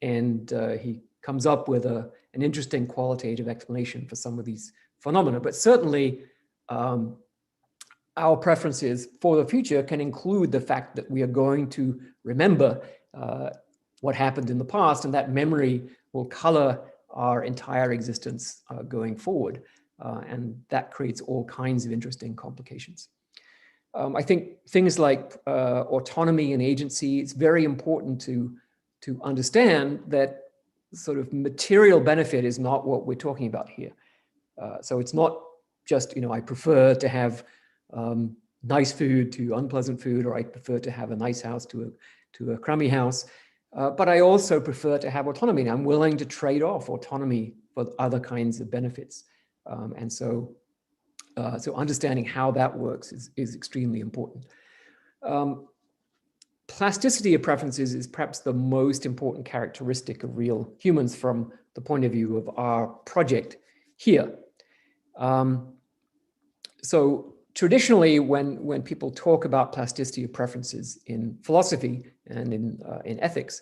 And he comes up with an interesting qualitative explanation for some of these phenomena. But certainly our preferences for the future can include the fact that we are going to remember what happened in the past, and that memory will color our entire existence going forward. And that creates all kinds of interesting complications. I think things like autonomy and agency, it's very important to understand that sort of material benefit is not what we're talking about here. So it's not just, I prefer to have nice food to unpleasant food, or I prefer to have a nice house to a crummy house. But I also prefer to have autonomy. And I'm willing to trade off autonomy for other kinds of benefits. And so So understanding how that works is extremely important. Plasticity of preferences is perhaps the most important characteristic of real humans from the point of view of our project here. So traditionally, when people talk about plasticity of preferences in philosophy and in ethics,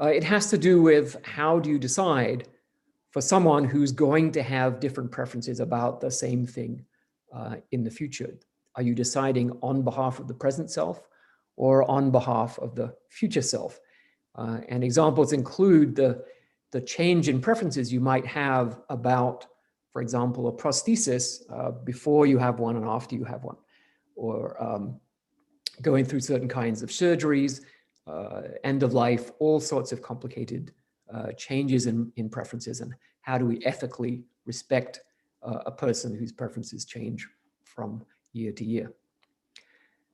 it has to do with how do you decide for someone who's going to have different preferences about the same thing in the future. Are you deciding on behalf of the present self or on behalf of the future self? And examples include the change in preferences you might have about, for example, a prosthesis before you have one and after you have one, or going through certain kinds of surgeries, end of life, all sorts of complicated changes in preferences, and how do we ethically respect a person whose preferences change from year to year.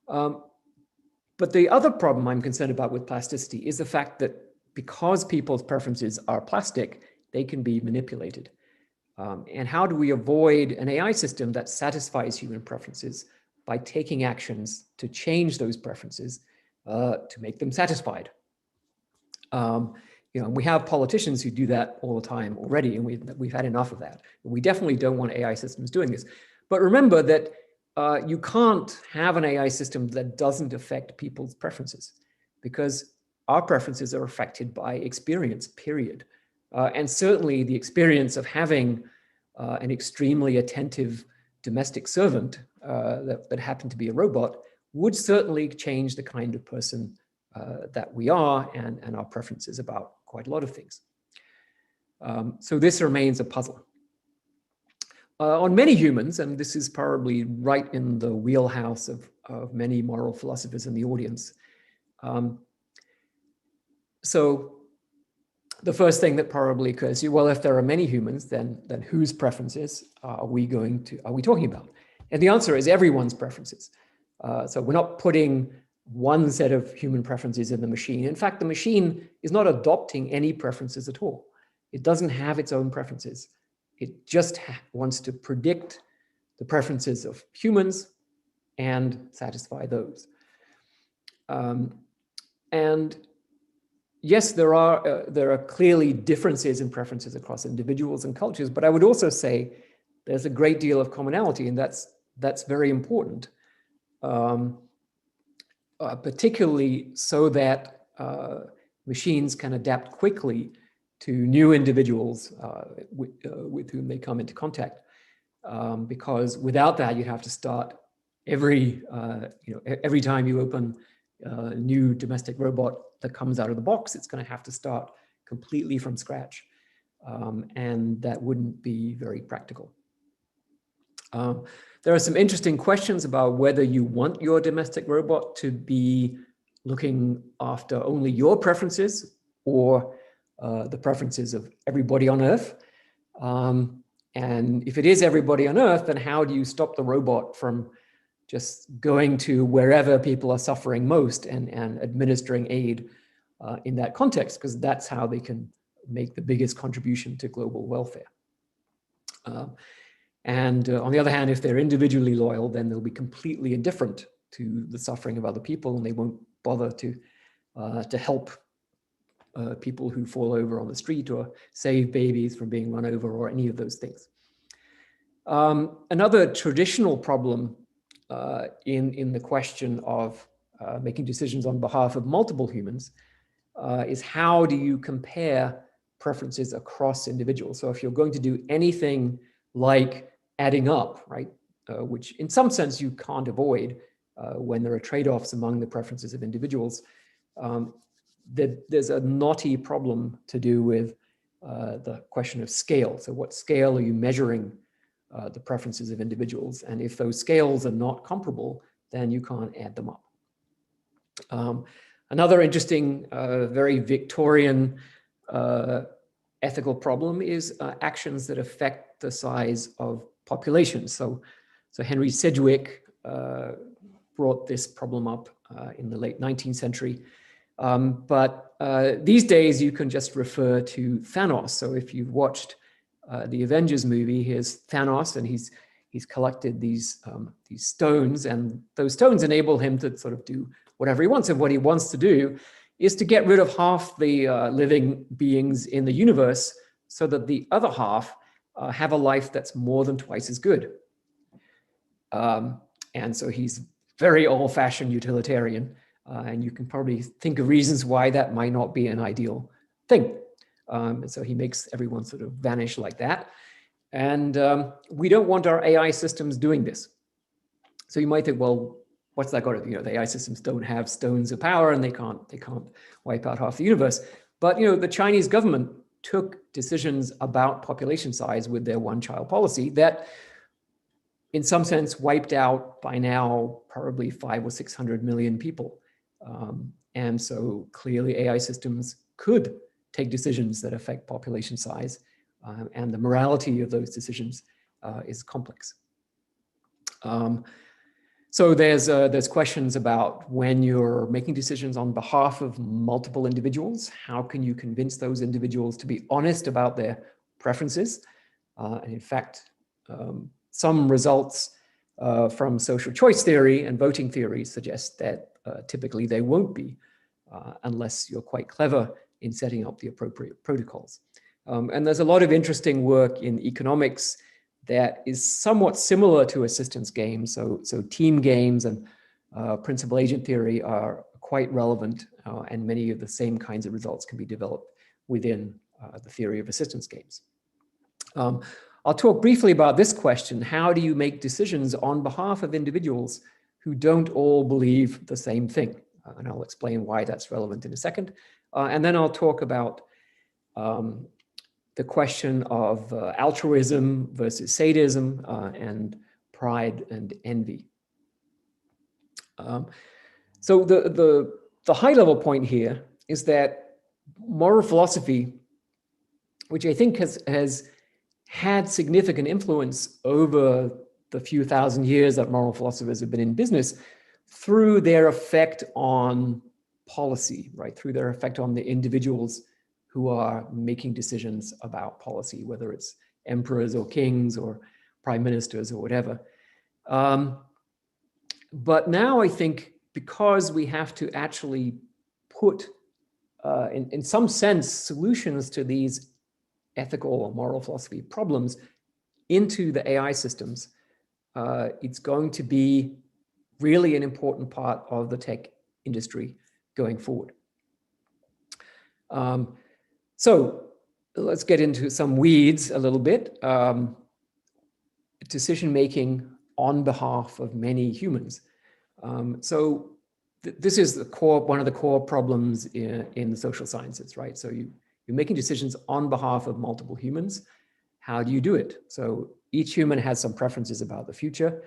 But the other problem I'm concerned about with plasticity is the fact that because people's preferences are plastic, they can be manipulated. And how do we avoid an AI system that satisfies human preferences by taking actions to change those preferences to make them satisfied? We have politicians who do that all the time already, and we've had enough of that. We definitely don't want AI systems doing this. But remember that you can't have an AI system that doesn't affect people's preferences, because our preferences are affected by experience, period. And certainly the experience of having an extremely attentive domestic servant that happened to be a robot would certainly change the kind of person that we are and our preferences about quite a lot of things. So this remains a puzzle. On many humans, and this is probably right in the wheelhouse of many moral philosophers in the audience. So the first thing that probably occurs to you, well, if there are many humans, then whose preferences are we talking about? And the answer is everyone's preferences. So we're not putting one set of human preferences in the machine. In fact, the machine is not adopting any preferences at all. It doesn't have its own preferences. It just wants to predict the preferences of humans and satisfy those. And yes, there are clearly differences in preferences across individuals and cultures, but I would also say there's a great deal of commonality, and that's very important, particularly so that machines can adapt quickly to new individuals with whom they come into contact, because without that, you have to start every time you open a new domestic robot that comes out of the box, it's going to have to start completely from scratch, and that wouldn't be very practical. There are some interesting questions about whether you want your domestic robot to be looking after only your preferences or the preferences of everybody on Earth. And if it is everybody on Earth, then how do you stop the robot from just going to wherever people are suffering most and administering aid in that context? Because that's how they can make the biggest contribution to global welfare. And on the other hand, if they're individually loyal, then they'll be completely indifferent to the suffering of other people, and they won't bother to help people who fall over on the street or save babies from being run over or any of those things. Another traditional problem in the question of making decisions on behalf of multiple humans is how do you compare preferences across individuals? So if you're going to do anything like adding up, right, which in some sense you can't avoid when there are trade-offs among the preferences of individuals, there's a knotty problem to do with the question of scale. So what scale are you measuring the preferences of individuals? And if those scales are not comparable, then you can't add them up. Another interesting, very Victorian ethical problem is actions that affect the size of populations. So Henry Sedgwick brought this problem up in the late 19th century. But these days you can just refer to Thanos. So if you've watched the Avengers movie, here's Thanos, and he's he's collected these stones, and those stones enable him to sort of do whatever he wants. And what he wants to do is to get rid of half the living beings in the universe so that the other half have a life that's more than twice as good. And so he's very old-fashioned utilitarian, and you can probably think of reasons why that might not be an ideal thing. And so he makes everyone sort of vanish like that. And we don't want our AI systems doing this. So you might think, well, what's that got to do? The AI systems don't have stones of power, and they can't wipe out half the universe. But the Chinese government took decisions about population size with their one-child policy that, in some sense, wiped out by now probably 500 or 600 million people. And so clearly AI systems could take decisions that affect population size, and the morality of those decisions is complex. So there's questions about when you're making decisions on behalf of multiple individuals, how can you convince those individuals to be honest about their preferences? And in fact, some results from social choice theory and voting theory suggest that typically they won't be unless you're quite clever in setting up the appropriate protocols. And there's a lot of interesting work in economics that is somewhat similar to assistance games. So team games and principal agent theory are quite relevant, and many of the same kinds of results can be developed within the theory of assistance games. I'll talk briefly about this question. How do you make decisions on behalf of individuals who don't all believe the same thing? And I'll explain why that's relevant in a second. And then I'll talk about the question of altruism versus sadism, and pride and envy. So the high level point here is that moral philosophy, which I think has had significant influence over the few thousand years that moral philosophers have been in business, through their effect on policy, right? Through their effect on the individuals who are making decisions about policy, whether it's emperors or kings or prime ministers or whatever. But now I think because we have to actually put, in some sense, solutions to these ethical or moral philosophy problems into the AI systems, it's going to be really an important part of the tech industry going forward. So let's get into some weeds a little bit. Decision-making on behalf of many humans. This is one of the core problems in the social sciences, right? So you're making decisions on behalf of multiple humans. How do you do it? So each human has some preferences about the future.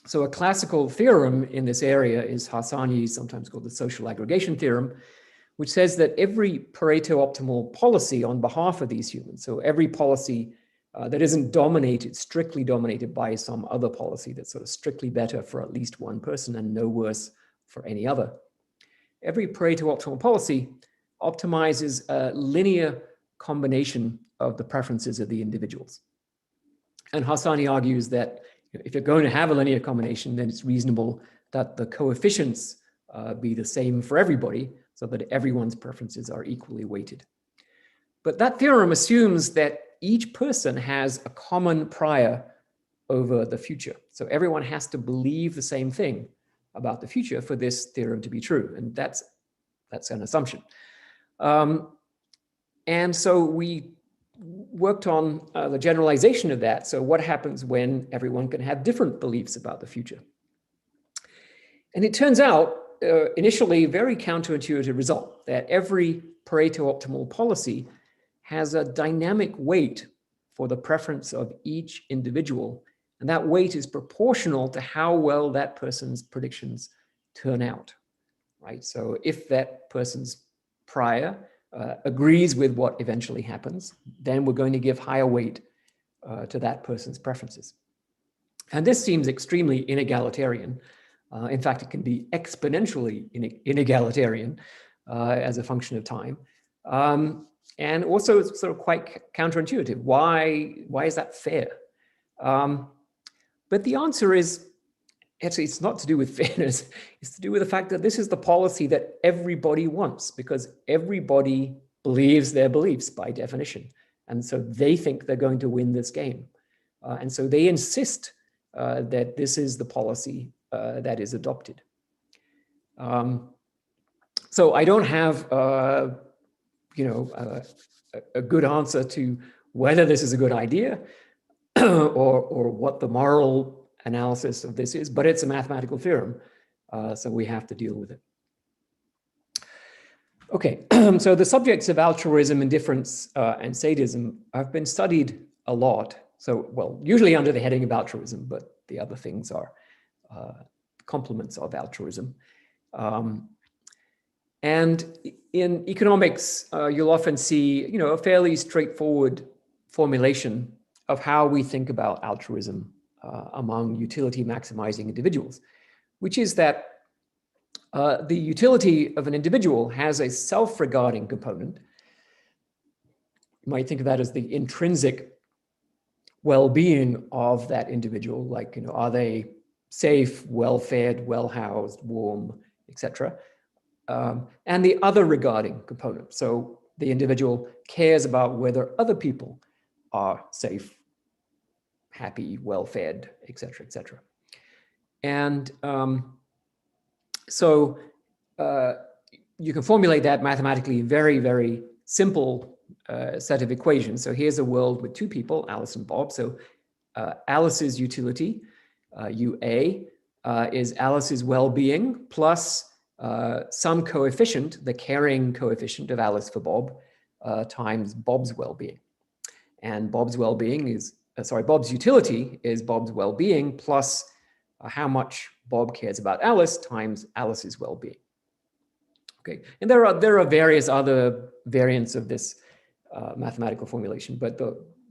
So a classical theorem in this area is Harsani's, sometimes called the social aggregation theorem, which says that every Pareto optimal policy on behalf of these humans, so every policy that isn't strictly dominated by some other policy that's sort of strictly better for at least one person and no worse for any other. Every Pareto optimal policy optimizes a linear combination of the preferences of the individuals. And Harsani argues that if you're going to have a linear combination, then it's reasonable that the coefficients be the same for everybody, so that everyone's preferences are equally weighted. But that theorem assumes that each person has a common prior over the future. So everyone has to believe the same thing about the future for this theorem to be true. And that's an assumption. And so we worked on the generalization of that. So what happens when everyone can have different beliefs about the future? And it turns out, initially very counterintuitive result, that every Pareto optimal policy has a dynamic weight for the preference of each individual. And that weight is proportional to how well that person's predictions turn out, right? So if that person's prior agrees with what eventually happens, then we're going to give higher weight to that person's preferences. And this seems extremely inegalitarian. In fact, it can be exponentially inegalitarian as a function of time. And also it's sort of quite counterintuitive. Why is that fair? But the answer is, actually, it's not to do with fairness. It's to do with the fact that this is the policy that everybody wants, because everybody believes their beliefs by definition. And so they think they're going to win this game. And so they insist that this is the policy that is adopted. So I don't have, a good answer to whether this is a good idea or what the moral analysis of this is, but it's a mathematical theorem, so we have to deal with it. Okay, so the subjects of altruism, indifference, and sadism have been studied a lot. So, well, usually under the heading of altruism, but the other things are complements of altruism. And in economics, you'll often see, a fairly straightforward formulation of how we think about altruism among utility maximizing individuals, which is that the utility of an individual has a self-regarding component. You might think of that as the intrinsic well-being of that individual, like, are they safe, well-fed, well-housed, warm, etc. And the other regarding component. So the individual cares about whether other people are safe, happy, well-fed, etc., etc. And so you can formulate that mathematically very, very simple set of equations. So here's a world with two people, Alice and Bob. So Alice's utility, UA, is Alice's well-being plus some coefficient, the caring coefficient of Alice for Bob, times Bob's well-being. And Bob's well-being is, Bob's utility is Bob's well-being plus how much Bob cares about Alice times Alice's well-being. Okay, and there are various other variants of this mathematical formulation, but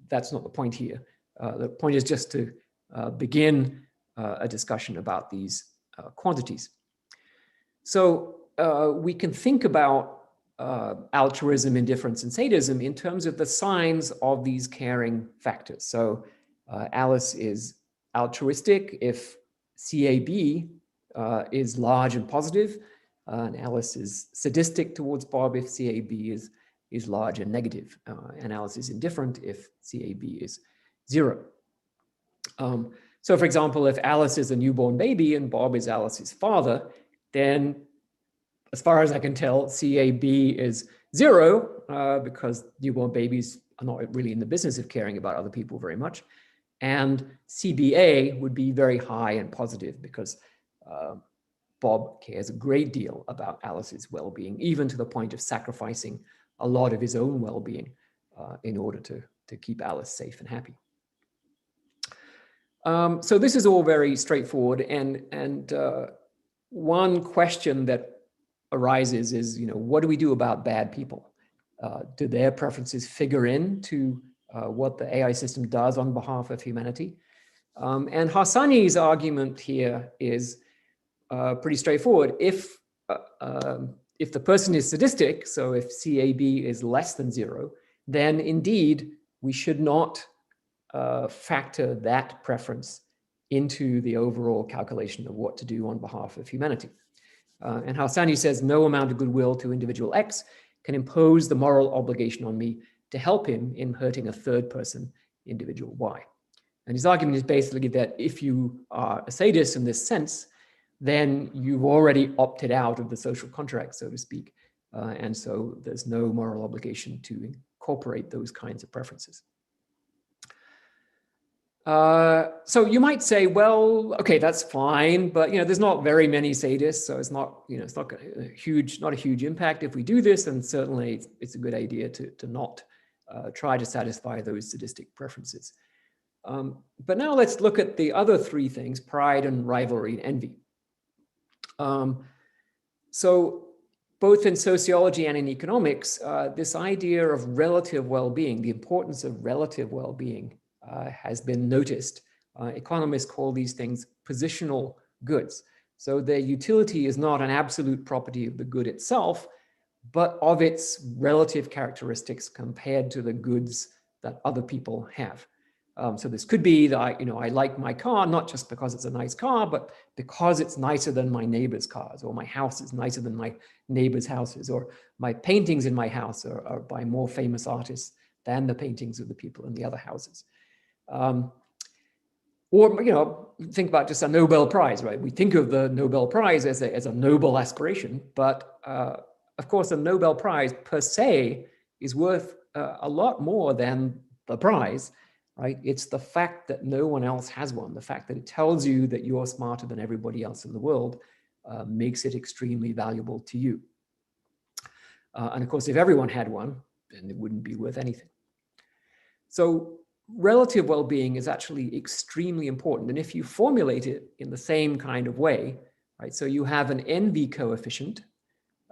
that's not the point here. The point is just to begin a discussion about these quantities. So we can think about altruism, indifference, and sadism in terms of the signs of these caring factors. So Alice is altruistic if CAB is large and positive, and Alice is sadistic towards Bob if CAB is large and negative, and Alice is indifferent if CAB is 0. So for example, if Alice is a newborn baby and Bob is Alice's father, then as far as I can tell, CAB is 0 because newborn babies are not really in the business of caring about other people very much. And CBA would be very high and positive because Bob cares a great deal about Alice's well-being, even to the point of sacrificing a lot of his own well-being in order to keep Alice safe and happy. So this is all very straightforward, and one question that arises is, what do we do about bad people? Do their preferences figure into what the AI system does on behalf of humanity? And Harsani's argument here is pretty straightforward. If the person is sadistic, so if CAB is less than 0, then indeed we should not factor that preference into the overall calculation of what to do on behalf of humanity. And Harsani says no amount of goodwill to individual X can impose the moral obligation on me to help him in hurting a third person, individual Y. And his argument is basically that if you are a sadist in this sense, then you've already opted out of the social contract, so to speak. And so there's no moral obligation to incorporate those kinds of preferences. So you might say, well, okay, that's fine, but there's not very many sadists, so it's not, it's not a huge impact if we do this, and certainly it's a good idea to not try to satisfy those sadistic preferences. But now let's look at the other three things: pride and rivalry and envy. So both in sociology and in economics, this idea of relative well-being, the importance of relative well-being, has been noticed. Economists call these things positional goods. So their utility is not an absolute property of the good itself, but of its relative characteristics compared to the goods that other people have. So this could be that I like my car, not just because it's a nice car, but because it's nicer than my neighbor's cars, or my house is nicer than my neighbor's houses, or my paintings in my house are by more famous artists than the paintings of the people in the other houses. Or, think about just a Nobel Prize, right? We think of the Nobel Prize as a noble aspiration, but of course, a Nobel Prize per se is worth a lot more than the prize, right? It's the fact that no one else has one, the fact that it tells you that you're smarter than everybody else in the world makes it extremely valuable to you. And of course, if everyone had one, then it wouldn't be worth anything. So relative well-being is actually extremely important. And if you formulate it in the same kind of way, right? So you have an envy coefficient,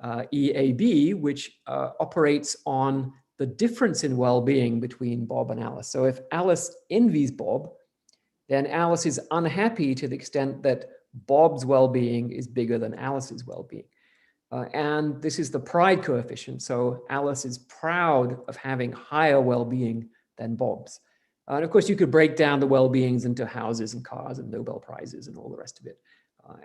EAB, which operates on the difference in well-being between Bob and Alice. So if Alice envies Bob, then Alice is unhappy to the extent that Bob's well-being is bigger than Alice's well-being. And this is the pride coefficient. So Alice is proud of having higher well-being than Bob's. And of course, you could break down the well-beings into houses and cars and Nobel Prizes and all the rest of it.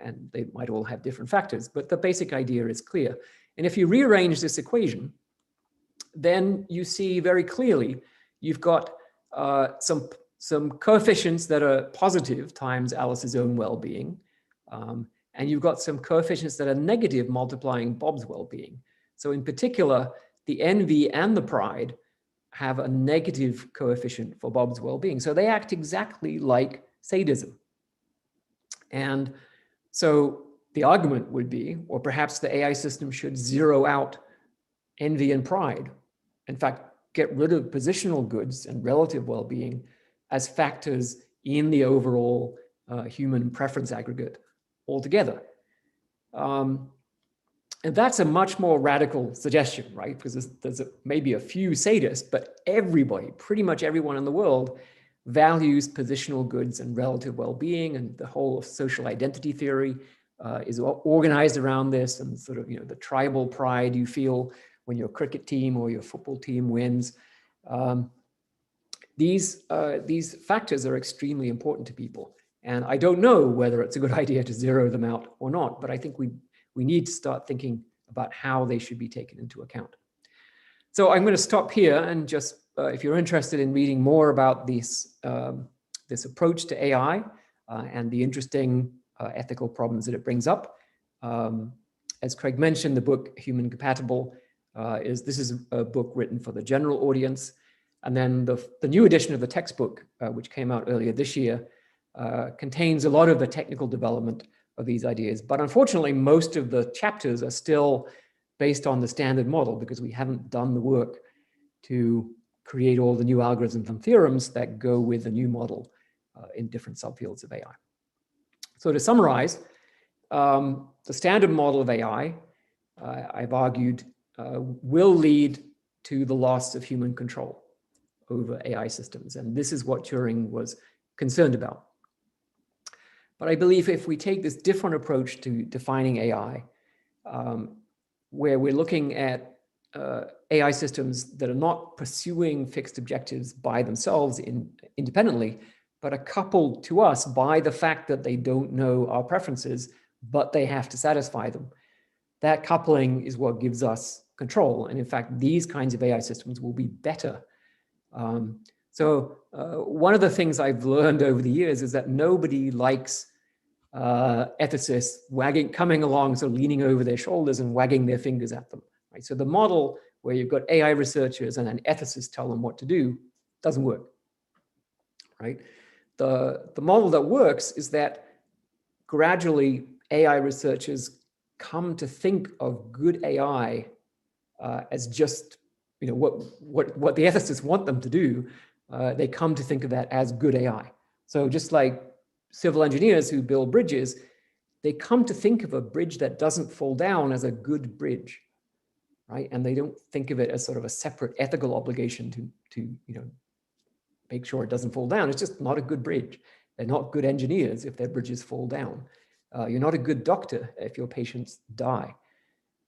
And they might all have different factors, but the basic idea is clear. And if you rearrange this equation, then you see very clearly you've got some coefficients that are positive times Alice's own well-being. And you've got some coefficients that are negative multiplying Bob's well-being. So in particular, the envy and the pride have a negative coefficient for Bob's well-being. So they act exactly like sadism. And so the argument would be, or perhaps the AI system should zero out envy and pride. In fact, get rid of positional goods and relative well-being as factors in the overall human preference aggregate altogether. And that's a much more radical suggestion, right? Because there's maybe a few sadists, but everybody, pretty much everyone in the world, values positional goods and relative well-being, and the whole social identity theory is organized around this, and sort of the tribal pride you feel when your cricket team or your football team wins. These factors are extremely important to people, and I don't know whether it's a good idea to zero them out or not, but I think we need to start thinking about how they should be taken into account. So I'm going to stop here, and just if you're interested in reading more about this approach to AI and the interesting ethical problems that it brings up, as Craig mentioned, the book Human Compatible this is a book written for the general audience. And then the new edition of the textbook, which came out earlier this year, contains a lot of the technical development of these ideas. But unfortunately, most of the chapters are still based on the standard model because we haven't done the work to create all the new algorithms and theorems that go with the new model in different subfields of AI. So to summarize, the standard model of AI, I've argued, will lead to the loss of human control over AI systems. And this is what Turing was concerned about. But I believe if we take this different approach to defining AI, where we're looking at AI systems that are not pursuing fixed objectives by themselves independently, but are coupled to us by the fact that they don't know our preferences, but they have to satisfy them. That coupling is what gives us control. And in fact, these kinds of AI systems will be better. So one of the things I've learned over the years is that nobody likes ethicists coming along, so leaning over their shoulders and wagging their fingers at them. Right? So the model where you've got AI researchers and an ethicist tell them what to do doesn't work. Right? The model that works is that gradually AI researchers come to think of good AI as just what the ethicists want them to do. They come to think of that as good AI. So just like civil engineers who build bridges, they come to think of a bridge that doesn't fall down as a good bridge, right? And they don't think of it as sort of a separate ethical obligation to make sure it doesn't fall down. It's just not a good bridge. They're not good engineers if their bridges fall down. You're not a good doctor if your patients die.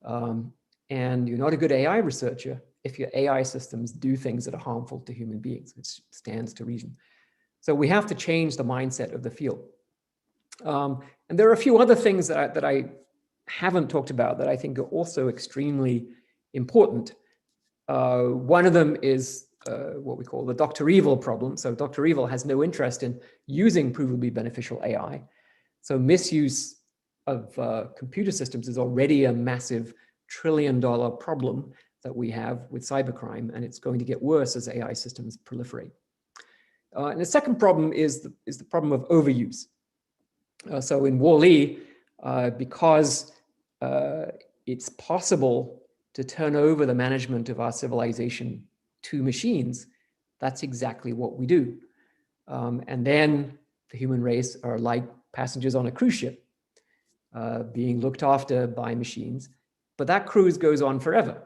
And you're not a good AI researcher if your AI systems do things that are harmful to human beings, which stands to reason. So we have to change the mindset of the field. And there are a few other things that I haven't talked about that I think are also extremely important. One of them is what we call the Dr. Evil problem. So Dr. Evil has no interest in using provably beneficial AI. So misuse of computer systems is already a massive trillion-dollar problem that we have with cybercrime, and it's going to get worse as AI systems proliferate. And the second problem is the problem of overuse. So in Wall-E, because it's possible to turn over the management of our civilization to machines, that's exactly what we do. And then the human race are like passengers on a cruise ship, being looked after by machines. But that cruise goes on forever.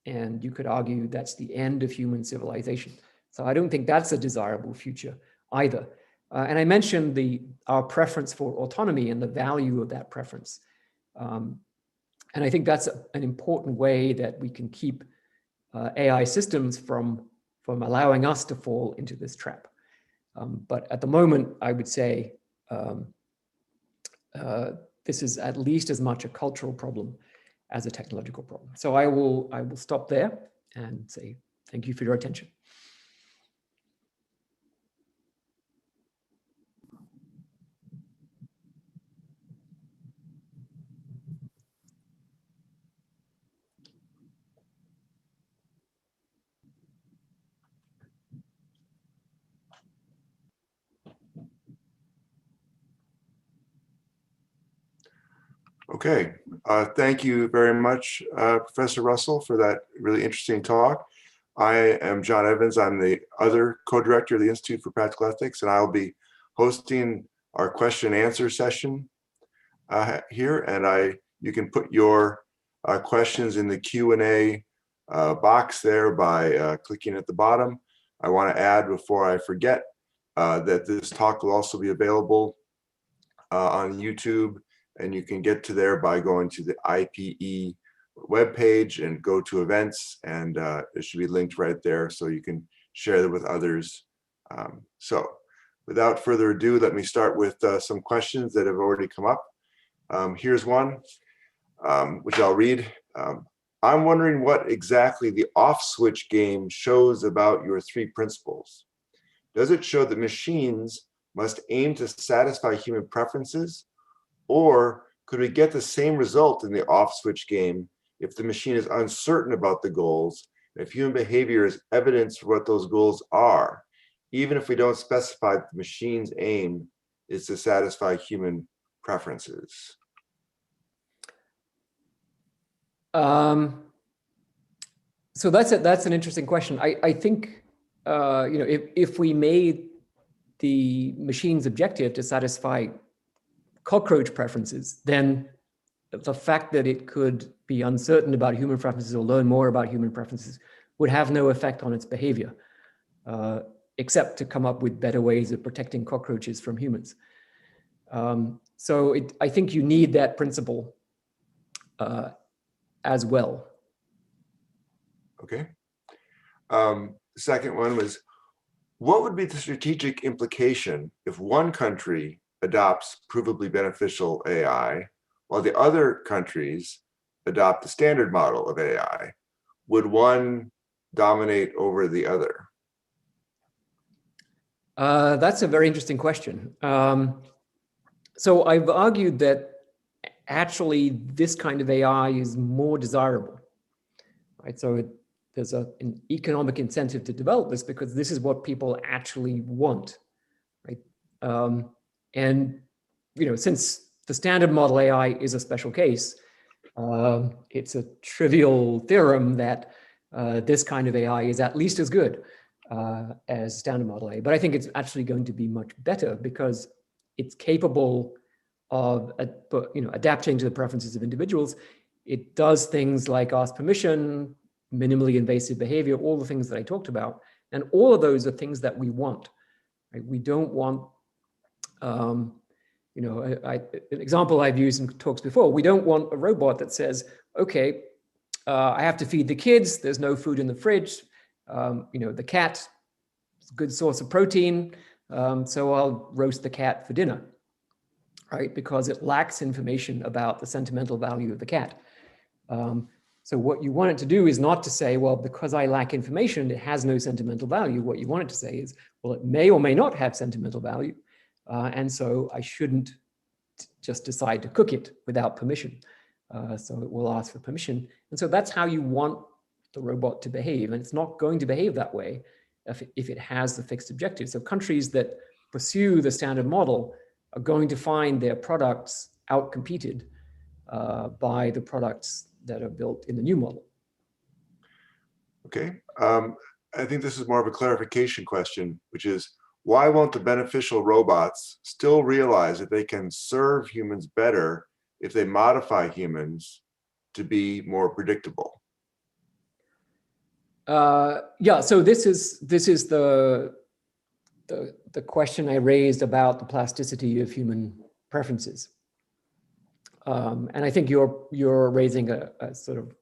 And you could argue that's the end of human civilization. So I don't think that's a desirable future either. And I mentioned our preference for autonomy and the value of that preference. And I think that's an important way that we can keep AI systems from allowing us to fall into this trap. But at the moment, I would say this is at least as much a cultural problem as a technological problem. So I will stop there and say thank you for your attention. Okay, thank you very much, Professor Russell, for that really interesting talk. I am John Evans. I'm the other co-director of the Institute for Practical Ethics, and I'll be hosting our question and answer session here. And you can put your questions in the Q&A box there by clicking at the bottom. I want to add before I forget that this talk will also be available on YouTube. And you can get to there by going to the IPE webpage and go to events, and it should be linked right there so you can share it with others. So without further ado, let me start with some questions that have already come up. Here's one, which I'll read. I'm wondering what exactly the off switch game shows about your three principles. Does it show that machines must aim to satisfy human preferences? Or could we get the same result in the off-switch game if the machine is uncertain about the goals, and if human behavior is evidence for what those goals are, even if we don't specify that the machine's aim is to satisfy human preferences? So that's an interesting question. I think if we made the machine's objective to satisfy cockroach preferences, then the fact that it could be uncertain about human preferences or learn more about human preferences would have no effect on its behavior, except to come up with better ways of protecting cockroaches from humans. So I think you need that principle as well. Okay. Second one was, what would be the strategic implication if one country adopts provably beneficial AI, while the other countries adopt the standard model of AI? Would one dominate over the other? That's a very interesting question. So I've argued that actually this kind of AI is more desirable, right? So there's an economic incentive to develop this because this is what people actually want, right? And since the standard model AI is a special case, it's a trivial theorem that this kind of AI is at least as good as standard model AI. But I think it's actually going to be much better because it's capable of adapting to the preferences of individuals. It does things like ask permission, minimally invasive behavior, all the things that I talked about. And all of those are things that we want, right? We don't want, an example I've used in talks before, we don't want a robot that says, okay, I have to feed the kids, there's no food in the fridge, the cat is a good source of protein, So I'll roast the cat for dinner, right? Because it lacks information about the sentimental value of the cat. So what you want it to do is not to say, well, because I lack information, it has no sentimental value. What you want it to say is, well, it may or may not have sentimental value. And so I shouldn't just decide to cook it without permission. So it will ask for permission. And so that's how you want the robot to behave. And it's not going to behave that way if it has the fixed objective. So countries that pursue the standard model are going to find their products outcompeted by the products that are built in the new model. Okay. I think this is more of a clarification question, which is, why won't the beneficial robots still realize that they can serve humans better if they modify humans to be more predictable? Yeah, so this is the question I raised about the plasticity of human preferences. And I think you're raising a sort of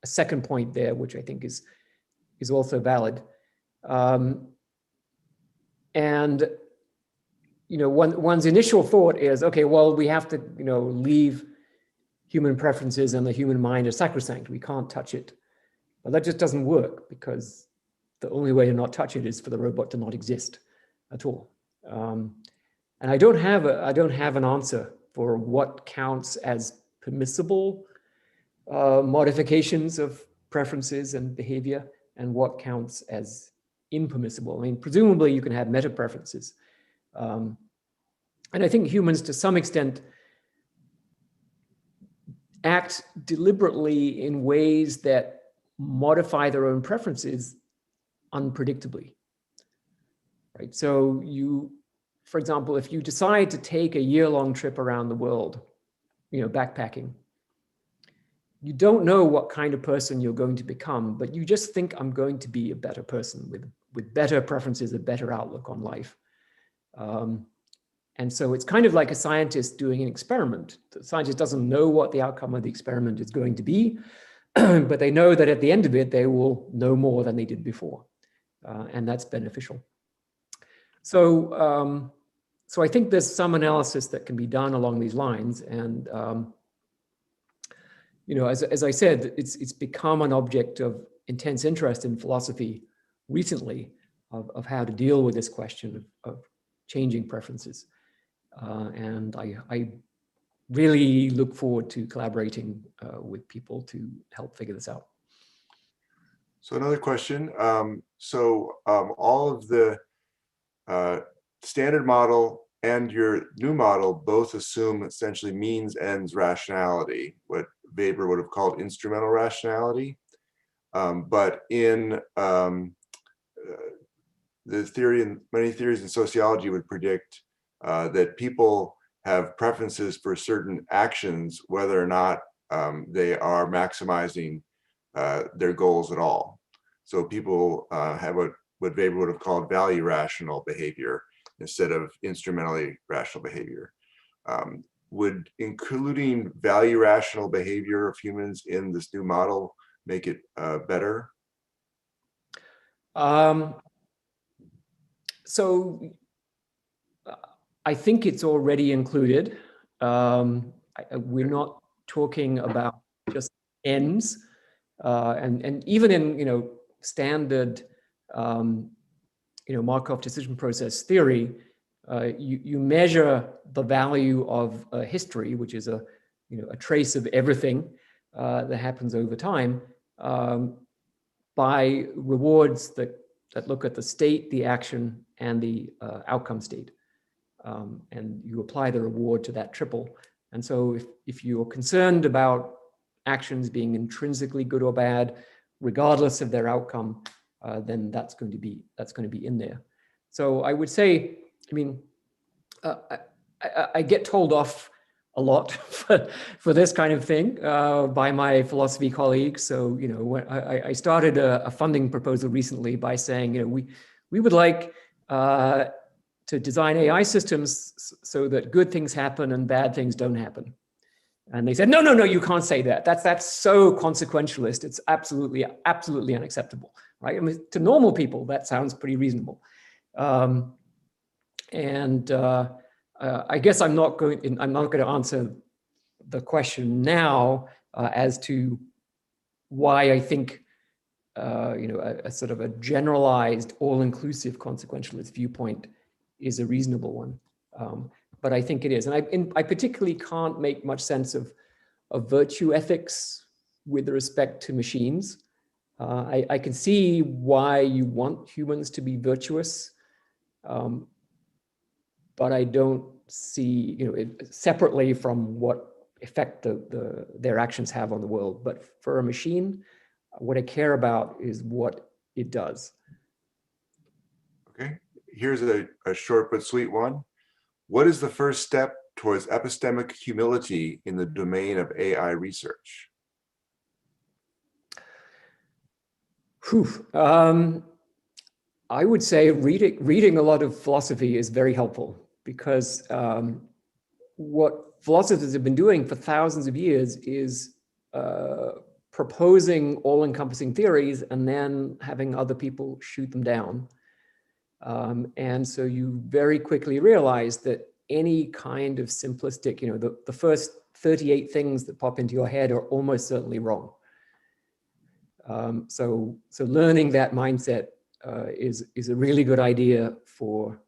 a second point there, which I think is also valid. And one's initial thought is, okay, well, we have to leave human preferences and the human mind as sacrosanct. We can't touch it. But that just doesn't work, because the only way to not touch it is for the robot to not exist at all. And I don't have an answer for what counts as permissible modifications of preferences and behavior, and what counts as impermissible. I mean, presumably you can have meta preferences. And I think humans, to some extent, act deliberately in ways that modify their own preferences unpredictably, right? So for example, if you decide to take a year-long trip around the world, backpacking, you don't know what kind of person you're going to become, but you just think, I'm going to be a better person with better preferences, a better outlook on life. And so it's kind of like a scientist doing an experiment. The scientist doesn't know what the outcome of the experiment is going to be, but they know that at the end of it, they will know more than they did before. And that's beneficial. So, so I think there's some analysis that can be done along these lines. And, as I said, it's become an object of intense interest in philosophy recently of how to deal with this question of changing preferences. And I really look forward to collaborating with people to help figure this out. So another question. All of the standard model and your new model both assume essentially means ends rationality, what Weber would have called instrumental rationality. But in the theory, and many theories in sociology would predict that people have preferences for certain actions, whether or not they are maximizing their goals at all. So people have what Weber would have called value rational behavior instead of instrumentally rational behavior. Would including value rational behavior of humans in this new model make it better? So I think it's already included. We're not talking about just ends, and even in standard Markov decision process theory, you measure the value of a history, which is a trace of everything that happens over time, by rewards that look at the state, the action, and the outcome state. And you apply the reward to that triple. And so if you're concerned about actions being intrinsically good or bad, regardless of their outcome, then that's going to be in there. So I would say, I get told off a lot for this kind of thing by my philosophy colleagues. So when I started a funding proposal recently by saying we would like to design AI systems so that good things happen and bad things don't happen. And they said, no, you can't say that. That's so consequentialist. It's absolutely unacceptable, right? To normal people, that sounds pretty reasonable. And I guess I'm not going to answer the question now as to why I think a sort of a generalized, all-inclusive consequentialist viewpoint is a reasonable one. But I think it is, and I particularly can't make much sense of virtue ethics with respect to machines. I can see why you want humans to be virtuous, but I don't see, it separately from what effect their actions have on the world. But for a machine, what I care about is what it does. Okay, here's a short but sweet one. What is the first step towards epistemic humility in the domain of AI research? I would say reading a lot of philosophy is very helpful, because what philosophers have been doing for thousands of years is proposing all-encompassing theories and then having other people shoot them down. And so you very quickly realize that any kind of simplistic, the first 38 things that pop into your head are almost certainly wrong. So learning that mindset is a really good idea for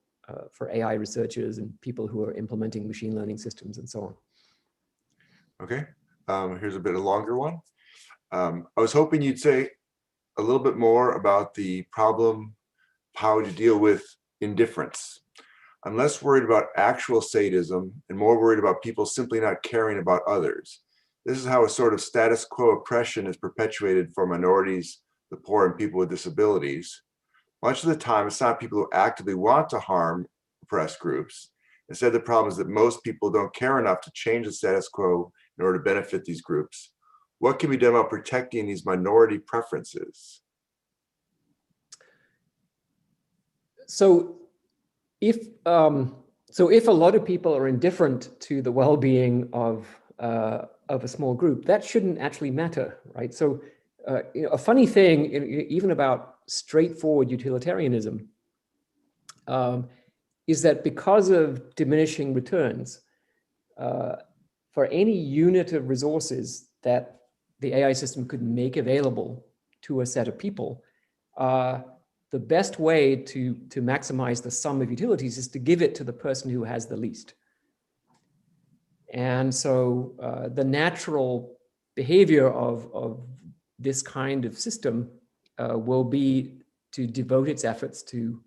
AI researchers and people who are implementing machine learning systems and so on. Okay, here's a bit of a longer one. I was hoping you'd say a little bit more about the problem, how to deal with indifference. I'm less worried about actual sadism and more worried about people simply not caring about others. This is how a sort of status quo oppression is perpetuated for minorities, the poor, and people with disabilities. Much of the time, it's not people who actively want to harm oppressed groups. Instead, the problem is that most people don't care enough to change the status quo in order to benefit these groups. What can be done about protecting these minority preferences? So if a lot of people are indifferent to the well-being of a small group, that shouldn't actually matter, right? So a funny thing, even about straightforward utilitarianism, is that because of diminishing returns, for any unit of resources that the AI system could make available to a set of people, the best way to maximize the sum of utilities is to give it to the person who has the least. And so the natural behavior of this kind of system will be to devote its efforts to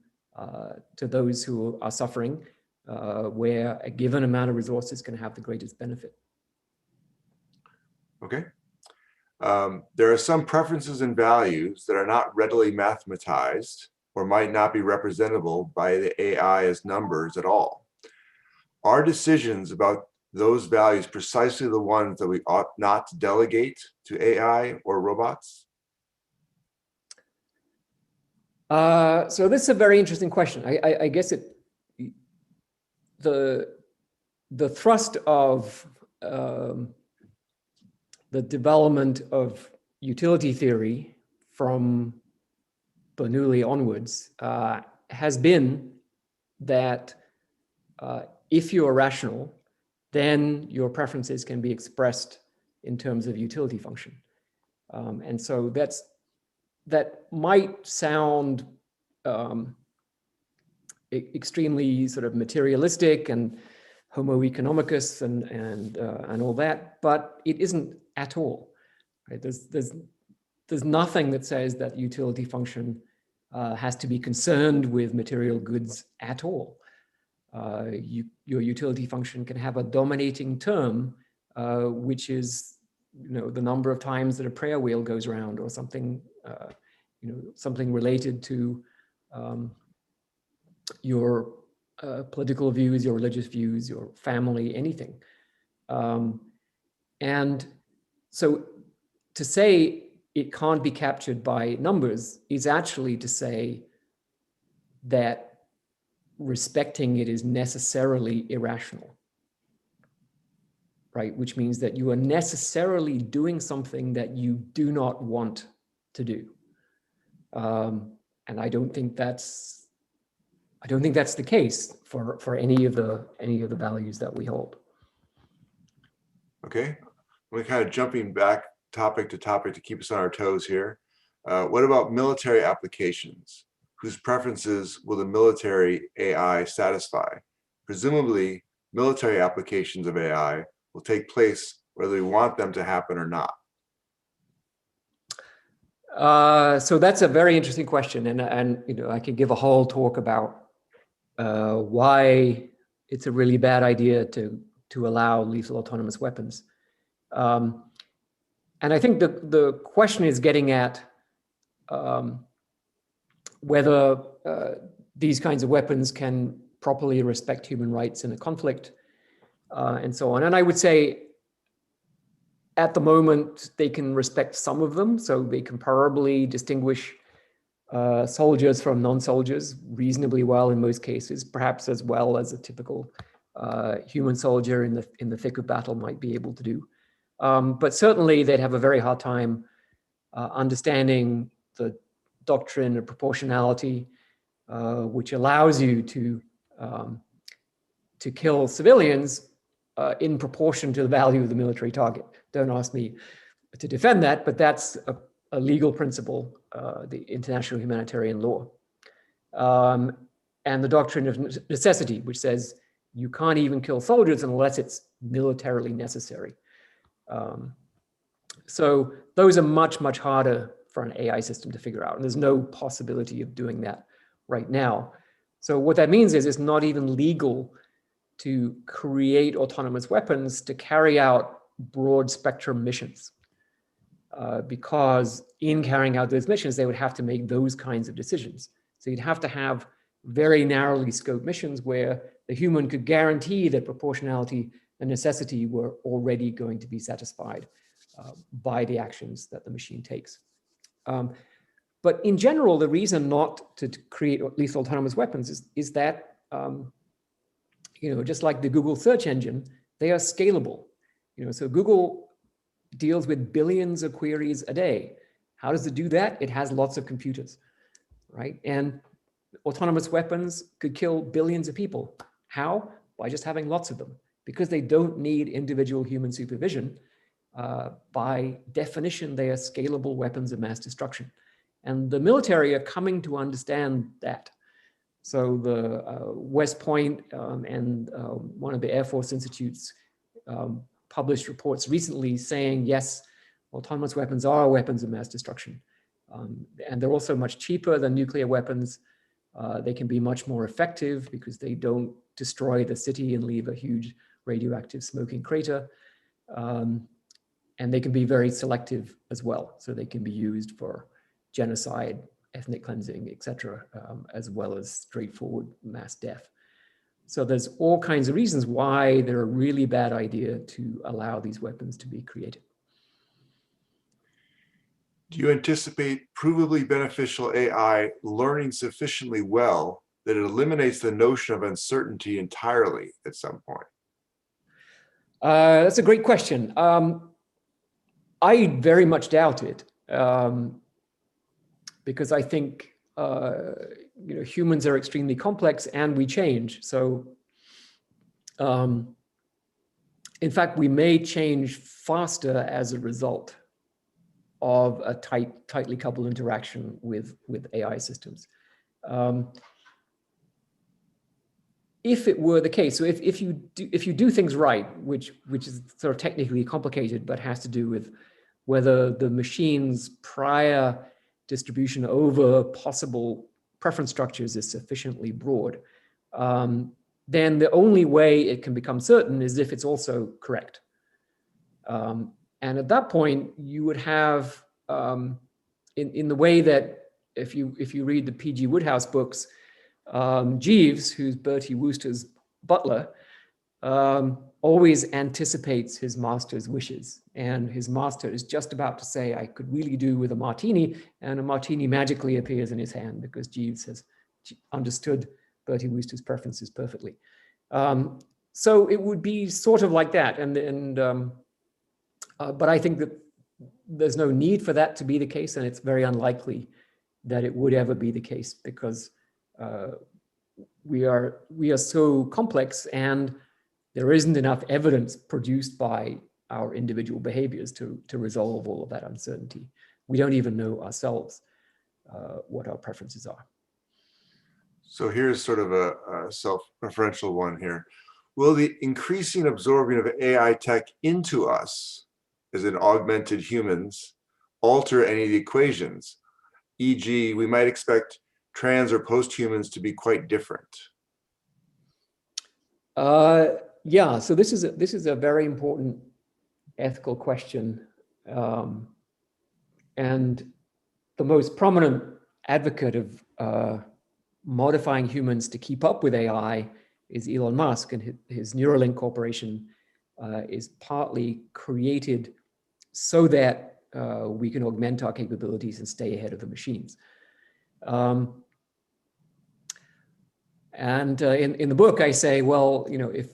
those who are suffering, where a given amount of resources can have the greatest benefit. Okay. There are some preferences and values that are not readily mathematized or might not be representable by the AI as numbers at all. Are decisions about those values precisely the ones that we ought not to delegate to AI or robots? So this is a very interesting question. I guess the thrust of the development of utility theory from Bernoulli onwards has been that if you are rational, then your preferences can be expressed in terms of utility function. And so that might sound extremely sort of materialistic and homo economicus and all that, but it isn't at all. Right? There's nothing that says that utility function has to be concerned with material goods at all. Your utility function can have a dominating term, which is the number of times that a prayer wheel goes around, or something something related to your political views, your religious views, your family, anything. And so to say it can't be captured by numbers is actually to say that respecting it is necessarily irrational, right? Which means that you are necessarily doing something that you do not want to do. And I don't think that's I don't think that's the case for any of the values that we hold. Okay, we're kind of jumping back topic to topic to keep us on our toes here. What about military applications? Whose preferences will the military AI satisfy? Presumably, military applications of AI will take place whether we want them to happen or not. So that's a very interesting question, and you know, I could give a whole talk about why it's a really bad idea to allow lethal autonomous weapons. And I think the question is getting at whether these kinds of weapons can properly respect human rights in a conflict, and so on. And I would say, at the moment, they can respect some of them, so they comparably distinguish soldiers from non-soldiers reasonably well in most cases, perhaps as well as a typical human soldier in the thick of battle might be able to do. But certainly, they'd have a very hard time understanding the doctrine of proportionality, which allows you to kill civilians in proportion to the value of the military target. Don't ask me to defend that, but that's a legal principle, the international humanitarian law. And the doctrine of necessity, which says you can't even kill soldiers unless it's militarily necessary. So those are much, much harder for an AI system to figure out. And there's no possibility of doing that right now. So what that means is it's not even legal to create autonomous weapons to carry out broad spectrum missions. Because in carrying out those missions, they would have to make those kinds of decisions. So you'd have to have very narrowly scoped missions where the human could guarantee that proportionality and necessity were already going to be satisfied by the actions that the machine takes. But in general, the reason not to create lethal autonomous weapons is that, you know, just like the Google search engine, they are scalable. You know, so Google deals with billions of queries a day. How does it do that? It has lots of computers, right? And autonomous weapons could kill billions of people. How? By just having lots of them, because they don't need individual human supervision. By definition, they are scalable weapons of mass destruction. And the military are coming to understand that. So the West Point and one of the Air Force Institutes published reports recently saying, yes, autonomous weapons are weapons of mass destruction. And they're also much cheaper than nuclear weapons. They can be much more effective because they don't destroy the city and leave a huge radioactive smoking crater. And they can be very selective as well. So they can be used for genocide, ethnic cleansing, etc., as well as straightforward mass death. So there's all kinds of reasons why they're a really bad idea to allow these weapons to be created. Do you anticipate provably beneficial AI learning sufficiently well that it eliminates the notion of uncertainty entirely at some point? That's a great question. I very much doubt it, because I think you know, humans are extremely complex and we change. So, in fact, we may change faster as a result of a tightly coupled interaction with AI systems. If it were the case, so if you do things right, which is sort of technically complicated, but has to do with whether the machine's prior distribution over possible preference structures is sufficiently broad, then the only way it can become certain is if it's also correct. And at that point, you would have, in the way that if you read the P.G. Wodehouse books, Jeeves, who's Bertie Wooster's butler, always anticipates his master's wishes. And his master is just about to say, I could really do with a martini, and a martini magically appears in his hand because Jeeves has understood Bertie Wooster's preferences perfectly. So it would be sort of like that. But I think that there's no need for that to be the case, and it's very unlikely that it would ever be the case because we are so complex, and there isn't enough evidence produced by our individual behaviors to resolve all of that uncertainty. We don't even know ourselves what our preferences are. So here's sort of a self-referential one here. Will the increasing absorbing of AI tech into us, as in augmented humans, alter any of the equations? E.g., we might expect trans or post-humans to be quite different. Yeah, so this is a very important ethical question. And the most prominent advocate of modifying humans to keep up with AI is Elon Musk, and his Neuralink Corporation is partly created so that we can augment our capabilities and stay ahead of the machines. In the book, I say, well, you know, if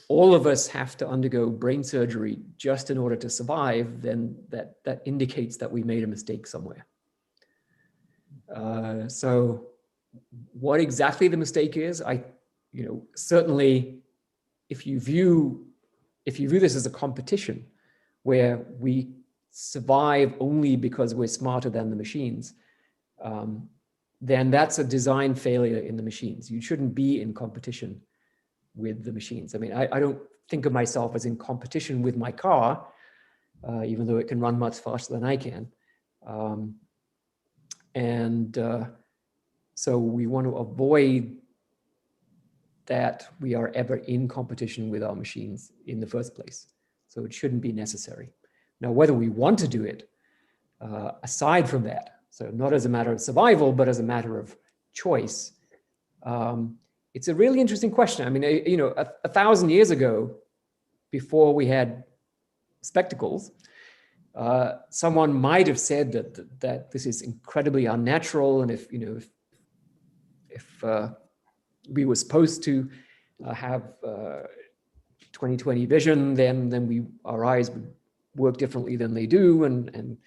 all of us have to undergo brain surgery just in order to survive, then that indicates that we made a mistake somewhere. So what exactly the mistake is, certainly if you view this as a competition where we survive only because we're smarter than the machines, then that's a design failure in the machines. You shouldn't be in competition with the machines. I mean, I don't think of myself as in competition with my car, even though it can run much faster than I can. So we want to avoid that we are ever in competition with our machines in the first place. So it shouldn't be necessary. Now, whether we want to do it, aside from that, so not as a matter of survival, but as a matter of choice, it's a really interesting question. I mean, you know, 1,000 years ago, before we had spectacles, someone might have said that this is incredibly unnatural, and if we were supposed to have 20/20 vision, then our eyes would work differently than they do, and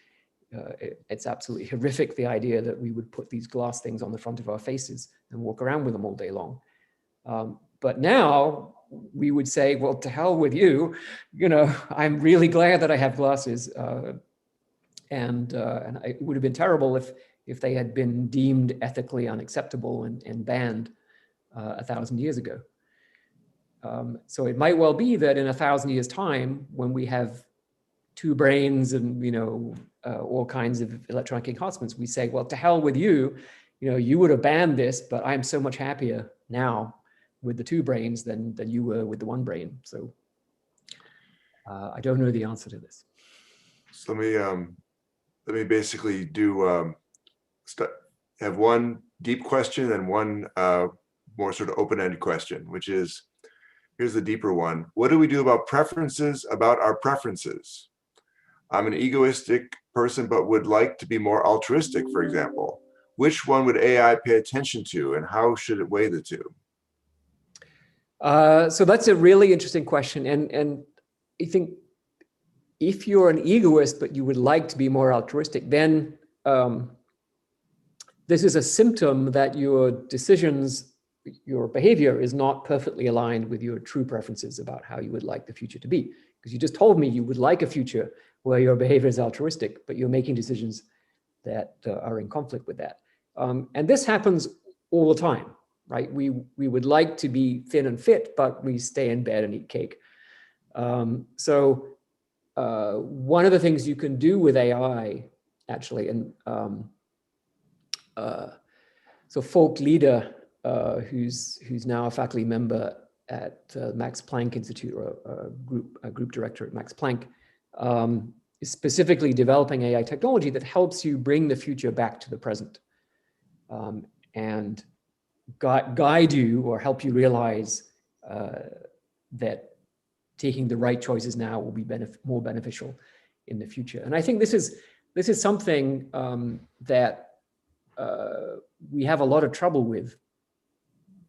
it's absolutely horrific, the idea that we would put these glass things on the front of our faces and walk around with them all day long. But now we would say, well, to hell with you. You know, I'm really glad that I have glasses, and it would have been terrible if they had been deemed ethically unacceptable and banned 1,000 years ago. So it might well be that in 1,000 years' time, when we have two brains and, you know, all kinds of electronic enhancements, we say, well, to hell with you. You know, you would have banned this, but I'm so much happier now with the two brains than you were with the one brain. So I don't know the answer to this. So let me basically do have one deep question and one more sort of open-ended question, which is, here's the deeper one. What do we do about preferences about our preferences? I'm an egoistic person, but would like to be more altruistic, for example. Which one would AI pay attention to, and how should it weigh the two? So that's a really interesting question. And I think if you're an egoist, but you would like to be more altruistic, then this is a symptom that your decisions, your behavior is not perfectly aligned with your true preferences about how you would like the future to be. Because you just told me you would like a future where your behavior is altruistic, but you're making decisions that are in conflict with that. And this happens all the time, right? We would like to be thin and fit, but we stay in bed and eat cake. So one of the things you can do with AI, actually, and so Folk Leader, who's now a faculty member at Max Planck Institute, or a group director at Max Planck, is specifically developing AI technology that helps you bring the future back to the present, and guide you or help you realize that taking the right choices now will be more beneficial in the future. And I think this is something that we have a lot of trouble with,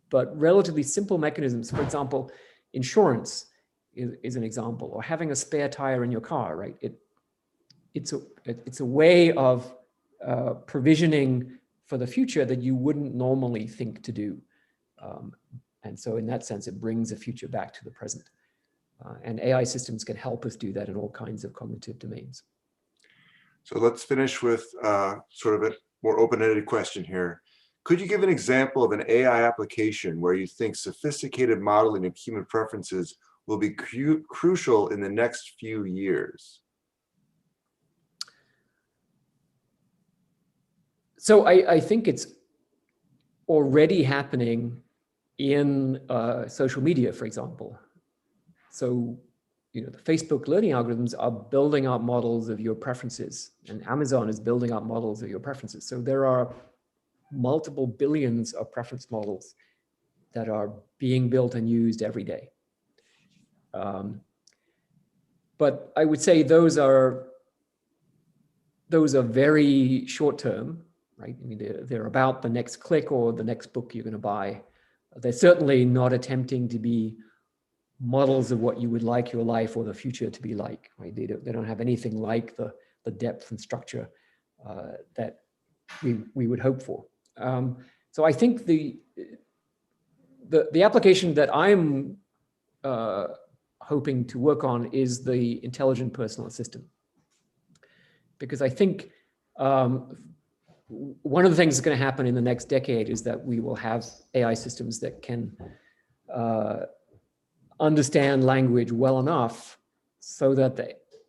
but relatively simple mechanisms. For example, insurance is an example, or having a spare tire in your car, right? It's a way of provisioning for the future that you wouldn't normally think to do. And so in that sense, it brings a future back to the present. And AI systems can help us do that in all kinds of cognitive domains. So let's finish with sort of a more open-ended question here. Could you give an example of an AI application where you think sophisticated modeling of human preferences will be crucial in the next few years? So I think it's already happening in social media, for example. So, you know, the Facebook learning algorithms are building up models of your preferences, and Amazon is building up models of your preferences. So there are multiple billions of preference models that are being built and used every day. But I would say those are very short term, right? I mean, they're about the next click or the next book you're going to buy. They're certainly not attempting to be models of what you would like your life or the future to be like, right? They don't have anything like the depth and structure that we would hope for. So I think the application that I'm hoping to work on is the intelligent personal assistant, because I think one of the things that's going to happen in the next decade is that we will have AI systems that can understand language well enough so that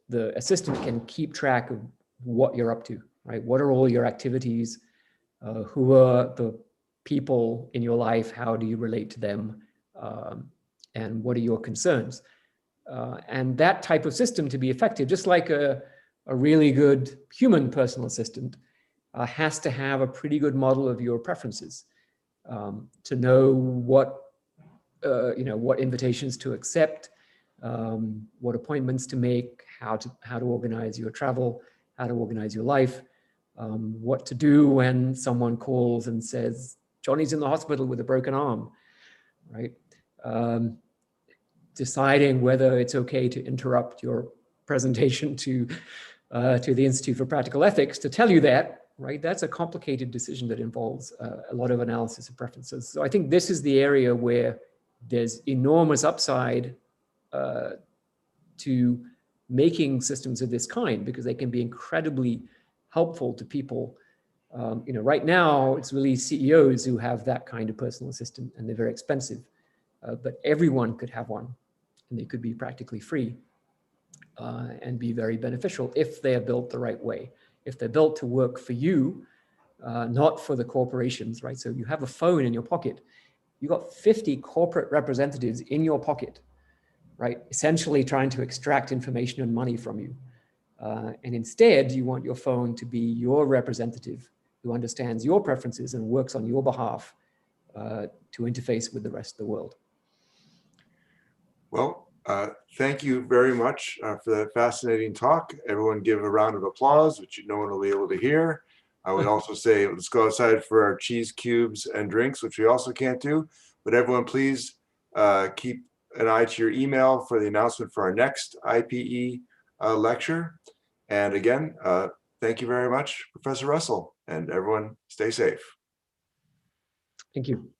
the assistant can keep track of what you're up to, right? What are all your activities? Who are the people in your life? How do you relate to them? And what are your concerns? And that type of system to be effective, just like a really good human personal assistant, has to have a pretty good model of your preferences to know what what invitations to accept, what appointments to make, how to organize your travel, how to organize your life, what to do when someone calls and says, Johnny's in the hospital with a broken arm, right? Deciding whether it's okay to interrupt your presentation to the Institute for Practical Ethics to tell you that, right? That's a complicated decision that involves a lot of analysis of preferences. So I think this is the area where there's enormous upside to making systems of this kind, because they can be incredibly helpful to people. Right now, it's really CEOs who have that kind of personal assistant, and they're very expensive. But everyone could have one, and they could be practically free and be very beneficial if they are built the right way. If they're built to work for you, not for the corporations, right? So you have a phone in your pocket. You got 50 corporate representatives in your pocket, right? Essentially trying to extract information and money from you. And instead, you want your phone to be your representative who understands your preferences and works on your behalf to interface with the rest of the world. Well, thank you very much for that fascinating talk. Everyone give a round of applause, which no one will be able to hear. I would also say, let's go outside for our cheese cubes and drinks, which we also can't do. But everyone, please keep an eye to your email for the announcement for our next IPE lecture. And again, thank you very much, Professor Russell, and everyone stay safe. Thank you.